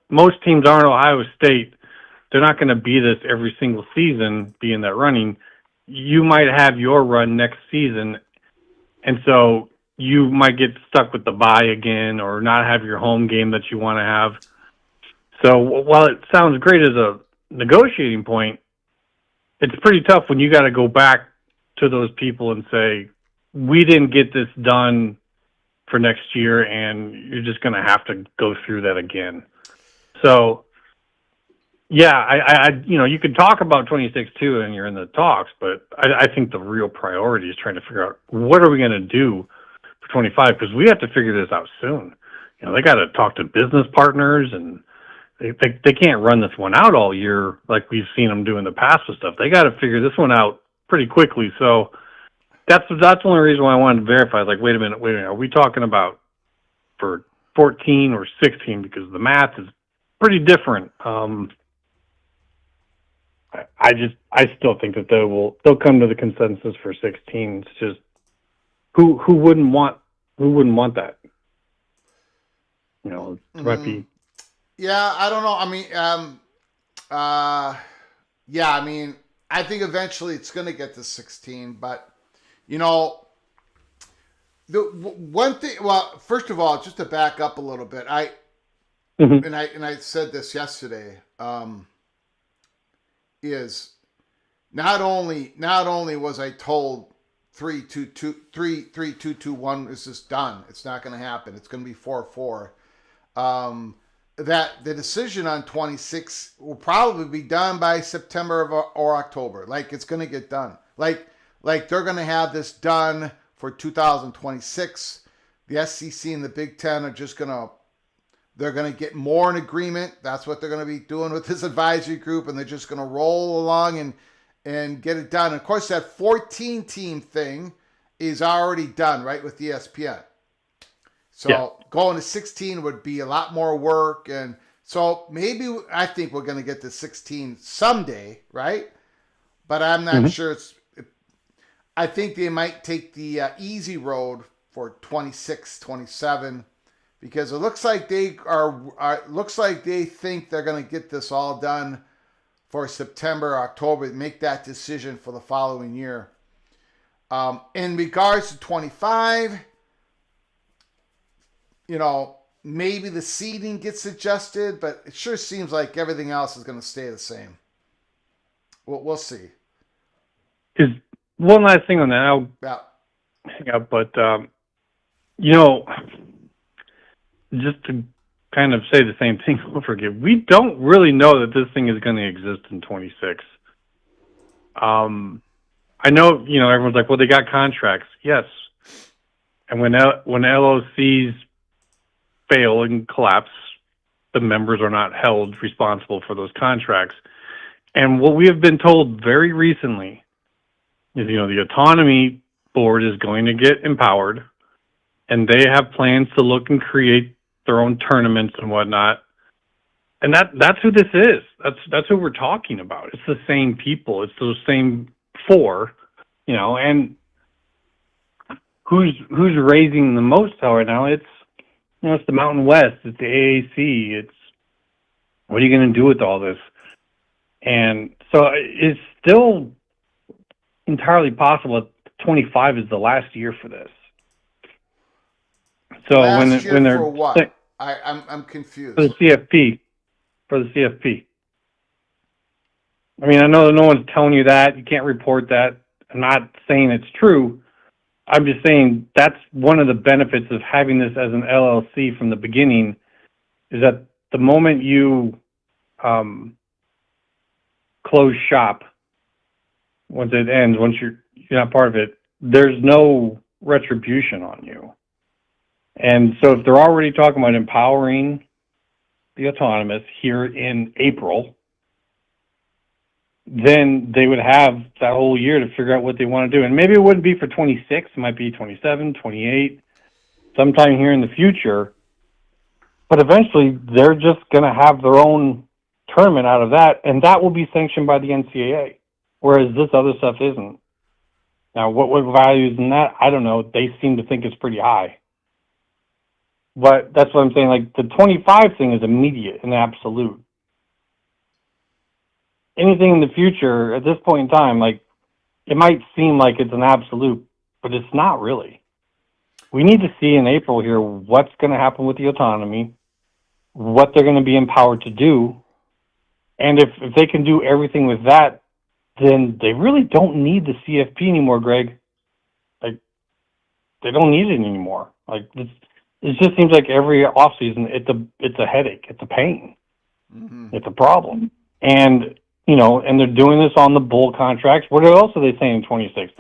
Most teams aren't Ohio State. They're not going to be this every single season, be in that running. You might have your run next season, and so you might get stuck with the bye again, or not have your home game that you want to have. So while it sounds great as a negotiating point, it's pretty tough when you got to go back to those people and say, we didn't get this done for next year, and you're just going to have to go through that again. So, yeah, you can talk about 26 too, and you're in the talks, but I think the real priority is trying to figure out, what are we going to do for 25? Because we have to figure this out soon. They got to talk to business partners, and they can't run this one out all year like we've seen them do in the past with stuff. They got to figure this one out pretty quickly. So that's the only reason why I wanted to verify. Like, wait a minute, are we talking about for 14 or 16? Because the math is pretty different. I still think that they'll come to the consensus for 16. It's just who wouldn't want that? It might be. Yeah, I don't know. I mean, I think eventually it's going to get to 16, but the one thing. Well, first of all, just to back up a little bit, I said this yesterday. Is not only was I told 3-2-2-1 is just done. It's not going to happen. It's going to be 4-4. That the decision on 26 will probably be done by September or October. Like, it's going to get done. Like they're going to have this done for 2026. The SEC and the Big Ten are just they're going to get more in agreement. That's what they're going to be doing with this advisory group, and they're just going to roll along and get it done. And of course, that 14-team thing is already done, right, with ESPN. So going to 16 would be a lot more work. And so I think we're going to get to 16 someday, right? But I'm not sure I think they might take the easy road for 26, 27, because it looks like they looks like they think they're going to get this all done for September, October, make that decision for the following year. In regards to 25, maybe the seeding gets adjusted, but it sure seems like everything else is going to stay the same. We'll see. Is one last thing on that. I'll hang up, but just to kind of say the same thing over again, we don't really know that this thing is going to exist in 26. I know, everyone's like, well, they got contracts. Yes. And when LOCs fail and collapse, the members are not held responsible for those contracts. And what we have been told very recently is, the autonomy board is going to get empowered, and they have plans to look and create their own tournaments and whatnot. And that's who this is. That's who we're talking about. It's the same people. It's those same four, and who's raising the most hell right now? It's the Mountain West. It's the AAC. It's what are you going to do with all this? And so it's still entirely possible that 25 is the last year for this. So last when they're for what? I'm confused. For the CFP. I mean, I know no one's telling you that. You can't report that. I'm not saying it's true. I'm just saying that's one of the benefits of having this as an LLC from the beginning, is that the moment you close shop, once it ends, once you're not part of it, there's no retribution on you. And so if they're already talking about empowering the autonomous here in April, then they would have that whole year to figure out what they want to do. And maybe it wouldn't be for 26. It might be 27, 28, sometime here in the future. But eventually, they're just going to have their own tournament out of that, and that will be sanctioned by the NCAA, whereas this other stuff isn't. Now, what value is in that? I don't know. They seem to think it's pretty high. But that's what I'm saying. Like, the 25 thing is immediate and absolute. Anything in the future, at this point in time, like, it might seem like it's an absolute, but it's not really. We need to see in April here what's going to happen with the autonomy, what they're going to be empowered to do, and if they can do everything with that, then they really don't need the CFP anymore, Greg. Like, they don't need it anymore. Like, it just seems like every offseason, it's a headache, it's a pain, it's a problem, and and they're doing this on the bowl contracts. What else are they saying in 26?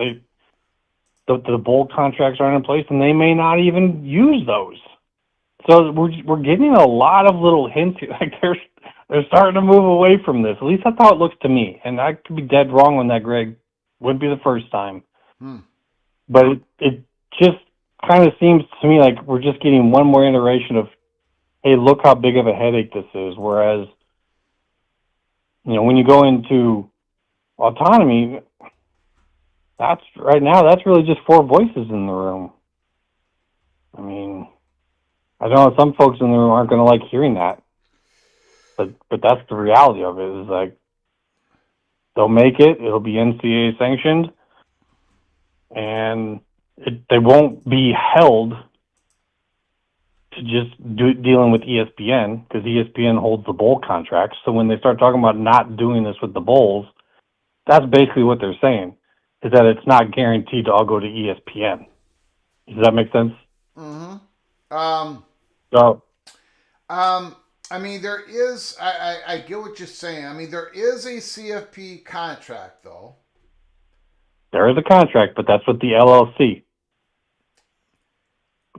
The bowl contracts aren't in place, and they may not even use those. So we're getting a lot of little hints. Like they're starting to move away from this. At least that's how it looks to me. And I could be dead wrong on that, Greg. Wouldn't be the first time. But it just kind of seems to me like we're just getting one more iteration of, hey, look how big of a headache this is. Whereas, when you go into autonomy, that's really just four voices in the room. I mean, I know some folks in the room aren't going to like hearing that, but that's the reality of it. Is like they'll make it; it'll be NCAA sanctioned, and they won't be held to just dealing with ESPN, because ESPN holds the bowl contracts. So when they start talking about not doing this with the bowls, that's basically what they're saying, is that it's not guaranteed to all go to ESPN. Does that make sense? I mean, there is, I get what you're saying. I mean, there is a CFP contract, though. There is a contract, but that's with the LLC.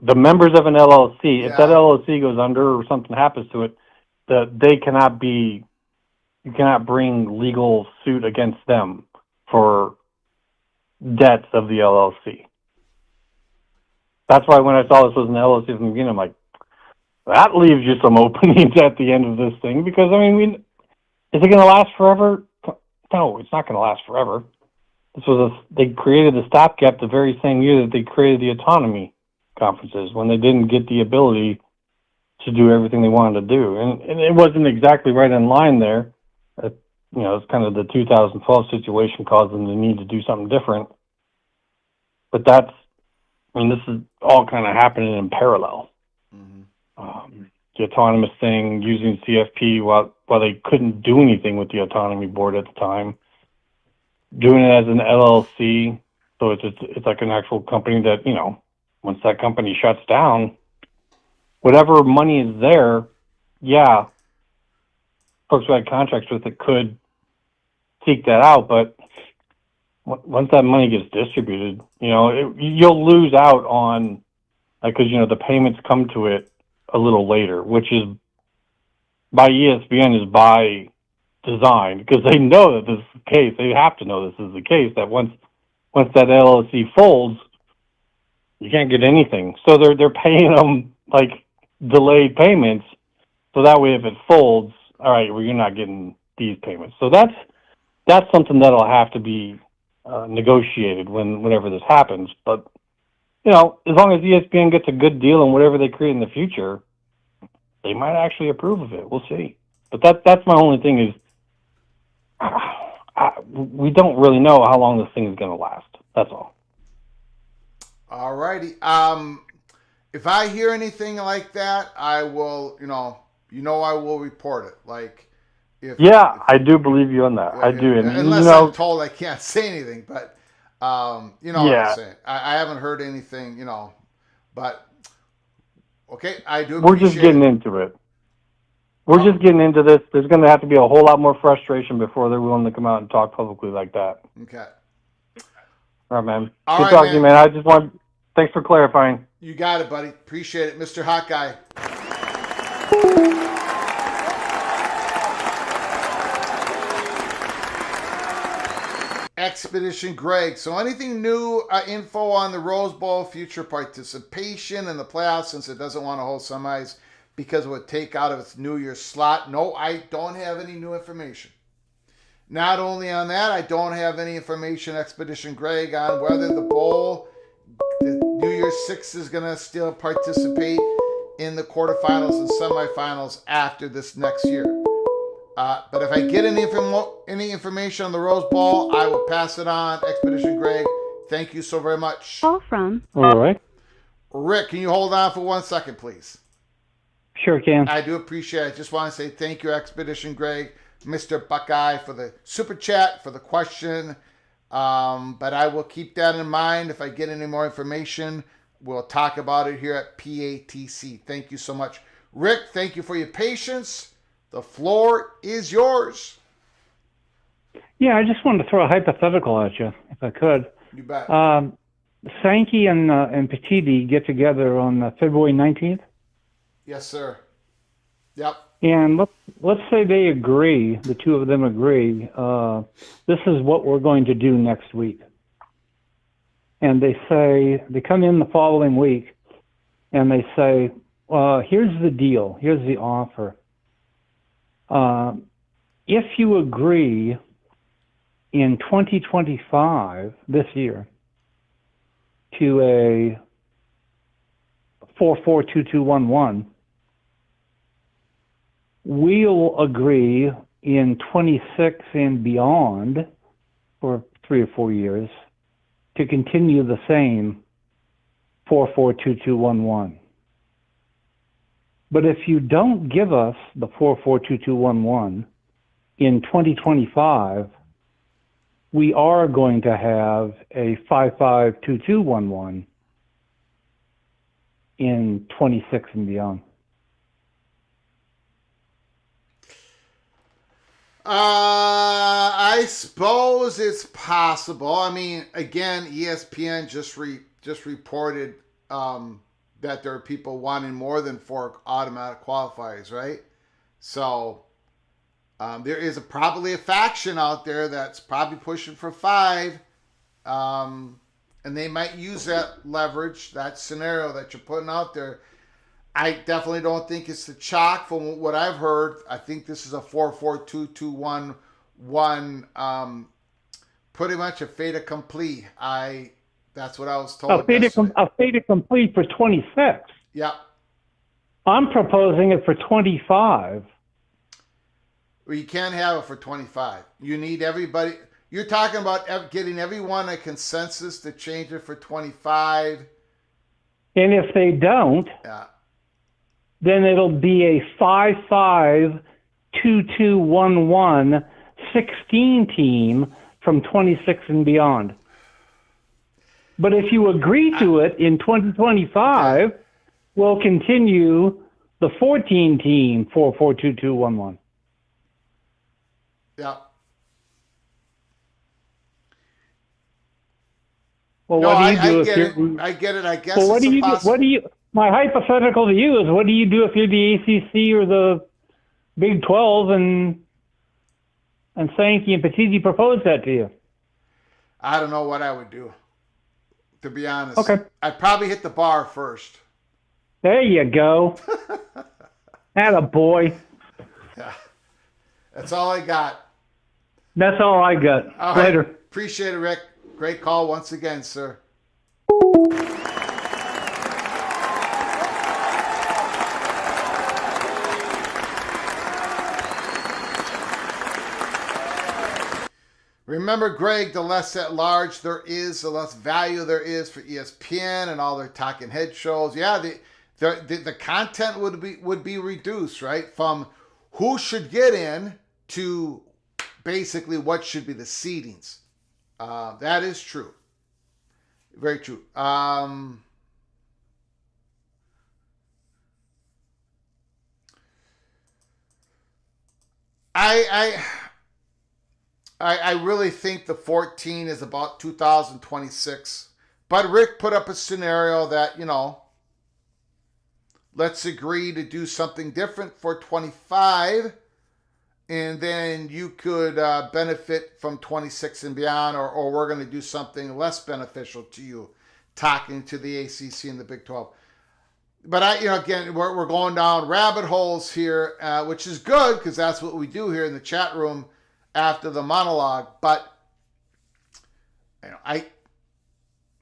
The members of an LLC, if that LLC goes under or something happens to it, you cannot bring legal suit against them for debts of the LLC. That's why when I saw this was an LLC from the beginning, I'm like, that leaves you some openings at the end of this thing, because, I mean, is it going to last forever? No, it's not going to last forever. They created the stopgap the very same year that they created the autonomy conferences, when they didn't get the ability to do everything they wanted to do. And it wasn't exactly right in line there. It's kind of the 2012 situation caused them to need to do something different. But this is all kind of happening in parallel. Mm-hmm. The autonomous thing, using CFP while they couldn't do anything with the autonomy board at the time, doing it as an LLC, so it's like an actual company that, once that company shuts down, whatever money is there, yeah, folks who had contracts with it could seek that out, but once that money gets distributed, you'll lose out on, because, the payments come to it a little later, which is by ESPN, is by design, because they know that this is the case. They have to know this is the case, that once that LLC folds, you can't get anything. So they're paying them like delayed payments, so that way if it folds, all right, well, you're not getting these payments. So that's something that'll have to be negotiated whenever this happens. But as long as ESPN gets a good deal on whatever they create in the future, they might actually approve of it. We'll see. But that's my only thing is, we don't really know how long this thing is going to last. That's all. All righty. If I hear anything like that, I will, I will report it. Like, I do believe you on that. I do. And, unless I'm told I can't say anything, but, what I'm saying. I haven't heard anything, but, okay, I do appreciate We're just getting into it. We're just getting into this. There's going to have to be a whole lot more frustration before they're willing to come out and talk publicly like that. Okay. All right, man. All Good right, talking to you, man. Thanks for clarifying. You got it, buddy. Appreciate it. Mr. Hot Guy. Expedition Greg. So anything new info on the Rose Bowl, future participation in the playoffs, since it doesn't want to hold semis because it would take out of its New Year's slot? No, I don't have any new information. Not only on that, I don't have any information, Expedition Greg, on whether the bowl, the New Year's Six, is going to still participate in the quarterfinals and semifinals after this next year. But if I get any information on the Rose Bowl, I will pass it on. Expedition Greg, thank you so very much. Call from. All right. Rick, can you hold on for 1 second, please? Sure can. I do appreciate it. I just want to say thank you, Expedition Greg, Mr. Buckeye, for the super chat, for the question. But I will keep that in mind. If I get any more information, we'll talk about it here at PATC. Thank you so much. Rick, thank you for your patience. The floor is yours. Yeah, I just wanted to throw a hypothetical at you, if I could. You bet. Sankey and Petiti get together on February 19th. Yes, sir. Yep. And let's say they agree, the two of them agree, this is what we're going to do next week. And they come in the following week, and they say, here's the deal, here's the offer. If you agree in 2025, this year, to a 442211, we'll agree in 26 and beyond, for 3 or 4 years, to continue the same 442211. But if you don't give us the 442211 in 2025, we are going to have a 552211 in 26 and beyond. I suppose it's possible. I mean, again, ESPN just reported that there are people wanting more than 4 automatic qualifiers, right? So there is probably a faction out there that's probably pushing for 5, and they might use that leverage, that scenario that you're putting out there. I definitely don't think it's the chalk from what I've heard. I think this is a 4-4-2-2-1-1, pretty much a fait accompli. That's what I was told. A fait accompli for 26. Yeah. I'm proposing it for 25. Well, you can't have it for 25. You need everybody. You're talking about getting everyone a consensus to change it for 25. And if they don't, then it'll be a 5-5, 2-2-1-1, 16 team from 26 and beyond. But if you agree to it in 2025, we'll continue the 14 team 4-4-2-2-1-1. Yeah. Well, No, what do you do I if get it. you're? I get it. I guess. Well, what it's do you do? What do you? My hypothetical to you is, what do you do if you're the ACC or the Big 12 and Sankey and Patizzi propose that to you? I don't know what I would do, to be honest. Okay. I'd probably hit the bar first. There you go. Atta boy. Yeah. That's all I got. That's all I got. All Later. right. Appreciate it, Rick. Great call once again, sir. Remember, Greg, the less at large there is, the less value there is for ESPN and all their talking head shows. Yeah, the content would be reduced, right? From who should get in to basically what should be the seedings. That is true. Very true. I really think the 14 is about 2026. But Rick put up a scenario that, let's agree to do something different for 25. And then you could benefit from 26 and beyond, or we're going to do something less beneficial to you, talking to the ACC and the Big 12. But again, we're going down rabbit holes here, which is good because that's what we do here in the chat room after the monologue. But I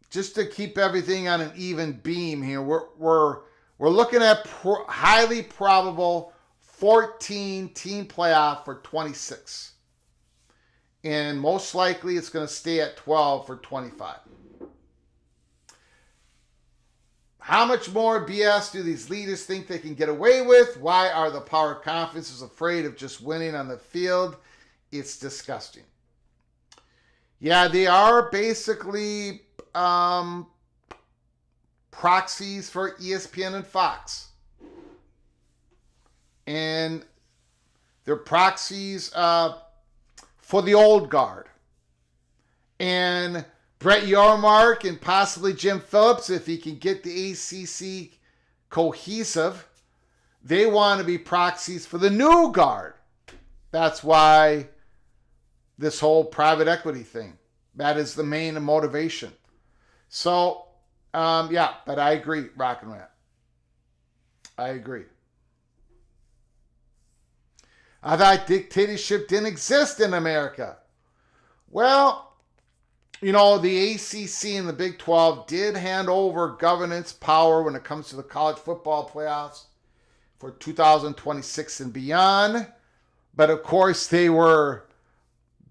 just to keep everything on an even beam here, we're looking at highly probable 14 team playoff for 26. And most likely it's going to stay at 12 for 25. How much more BS do these leaders think they can get away with? Why are the power conferences afraid of just winning on the field? It's disgusting. Yeah, they are basically proxies for ESPN and Fox. And they're proxies for the old guard. And Brett Yormark and possibly Jim Phillips, if he can get the ACC cohesive, they want to be proxies for the new guard. That's why this whole private equity thing, that is the main motivation. So, but I agree, Rock and Rat. I agree. I thought dictatorship didn't exist in America. Well, the ACC and the Big 12 did hand over governance power when it comes to the college football playoffs for 2026 and beyond. But of course, they were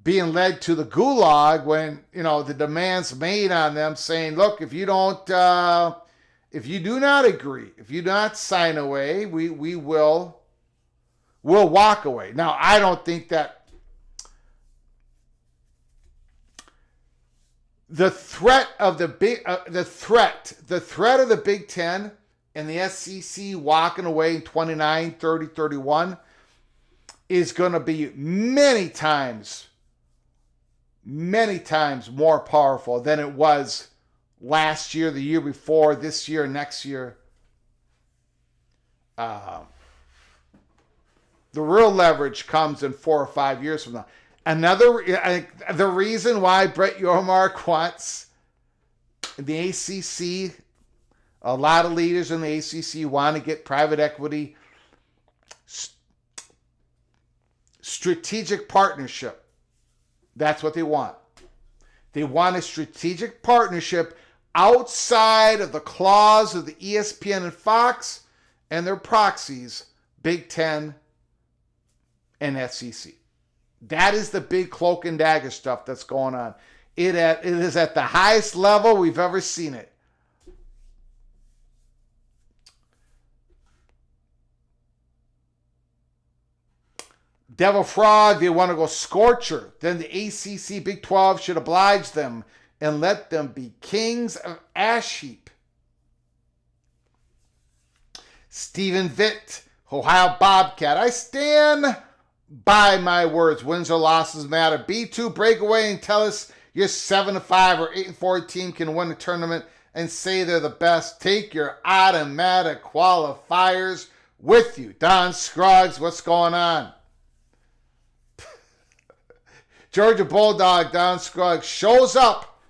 being led to the gulag when, the demands made on them saying, look, if you do not agree, if you do not sign away, we'll walk away. Now, I don't think that the threat of the threat of the Big Ten and the SEC walking away in 29, 30, 31 is going to be many times more powerful than it was last year, the year before, this year, next year. The real leverage comes in 4 or 5 years from now. The reason why Brett Yormark wants the ACC, a lot of leaders in the ACC want to get private equity strategic partnership. That's what they want. They want a strategic partnership outside of the clause of the ESPN and Fox and their proxies, Big Ten and SEC. That is the big cloak and dagger stuff that's going on. It is at the highest level we've ever seen it. Devil Frog, they want to go scorcher. Then the ACC Big 12 should oblige them and let them be kings of ash heap. Stephen Vitt, Ohio Bobcat. I stand by my words. Wins or losses matter. B2, break away and tell us your 7-5 or 8-4 team can win the tournament and say they're the best. Take your automatic qualifiers with you. Don Scruggs, what's going on? Georgia Bulldog Don Scruggs shows up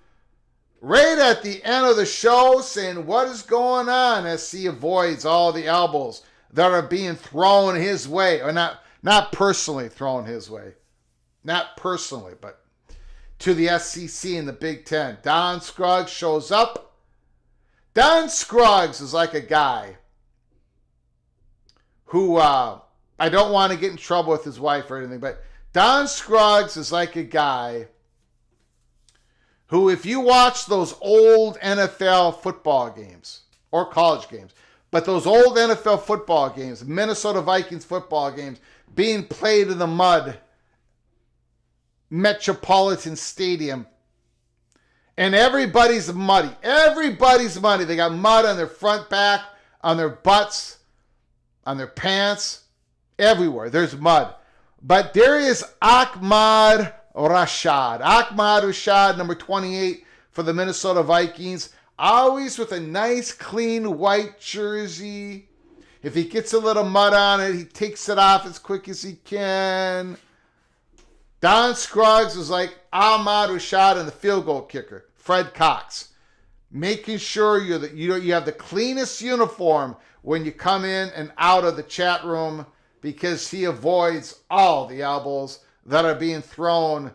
right at the end of the show saying what is going on as he avoids all the elbows that are being thrown his way. Or not personally thrown his way. Not personally, but to the SEC and the Big Ten. Don Scruggs shows up. Don Scruggs is like a guy who, I don't want to get in trouble with his wife or anything, but Don Scruggs is like a guy who, if you watch those old NFL football games or college games, but those old NFL football games, Minnesota Vikings football games, being played in the mud, Metropolitan Stadium, and everybody's muddy. Everybody's muddy. They got mud on their front, back, on their butts, on their pants, everywhere. There's mud. But there is Ahmad Rashad. Ahmad Rashad, number 28 for the Minnesota Vikings. Always with a nice, clean white jersey. If he gets a little mud on it, he takes it off as quick as he can. Don Scruggs is like Ahmad Rashad and the field goal kicker, Fred Cox. Making sure you have the cleanest uniform when you come in and out of the chat room, because he avoids all the elbows that are being thrown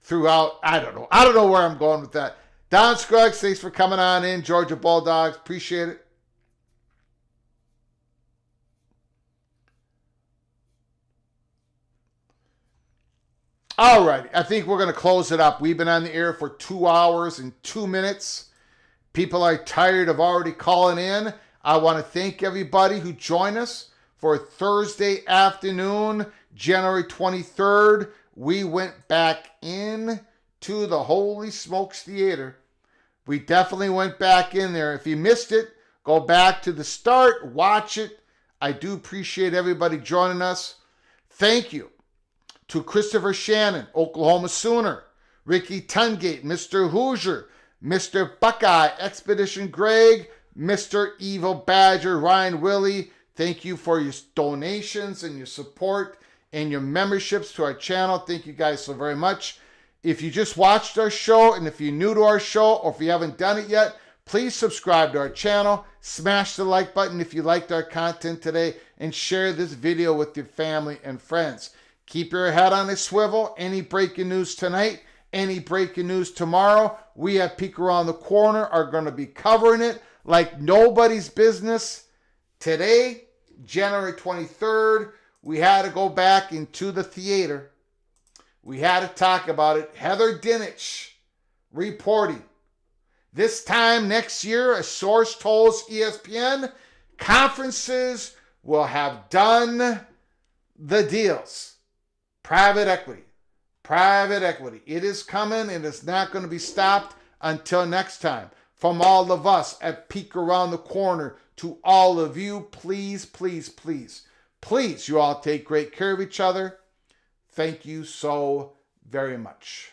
throughout. I don't know where I'm going with that. Don Scruggs, thanks for coming on in. Georgia Bulldogs, appreciate it. All right, I think we're going to close it up. We've been on the air for 2 hours and 2 minutes. People are tired of already calling in. I want to thank everybody who joined us for Thursday afternoon, January 23rd. We went back in to the Holy Smokes Theater. We definitely went back in there. If you missed it, go back to the start, watch it. I do appreciate everybody joining us. Thank you to Christopher Shannon, Oklahoma Sooner, Ricky Tungate, Mr. Hoosier, Mr. Buckeye, Expedition Greg, Mr. Evil Badger, Ryan Willie. Thank you for your donations and your support and your memberships to our channel. Thank you guys so very much. If you just watched our show, and if you're new to our show, or if you haven't done it yet, please subscribe to our channel. Smash the like button if you liked our content today, and share this video with your family and friends. Keep your head on a swivel. Any breaking news tonight, any breaking news tomorrow, we at Peek Around the Corner are going to be covering it like nobody's business. Today, January 23rd, we had to go back into the theater. We had to talk about it. Heather Dinich reporting. This time next year, a source told ESPN, conferences will have done the deals. Private equity. Private equity. It is coming, and it's not going to be stopped until next time. From all of us at Peek Around the Corner to all of you, please, please, please, please, you all take great care of each other. Thank you so very much.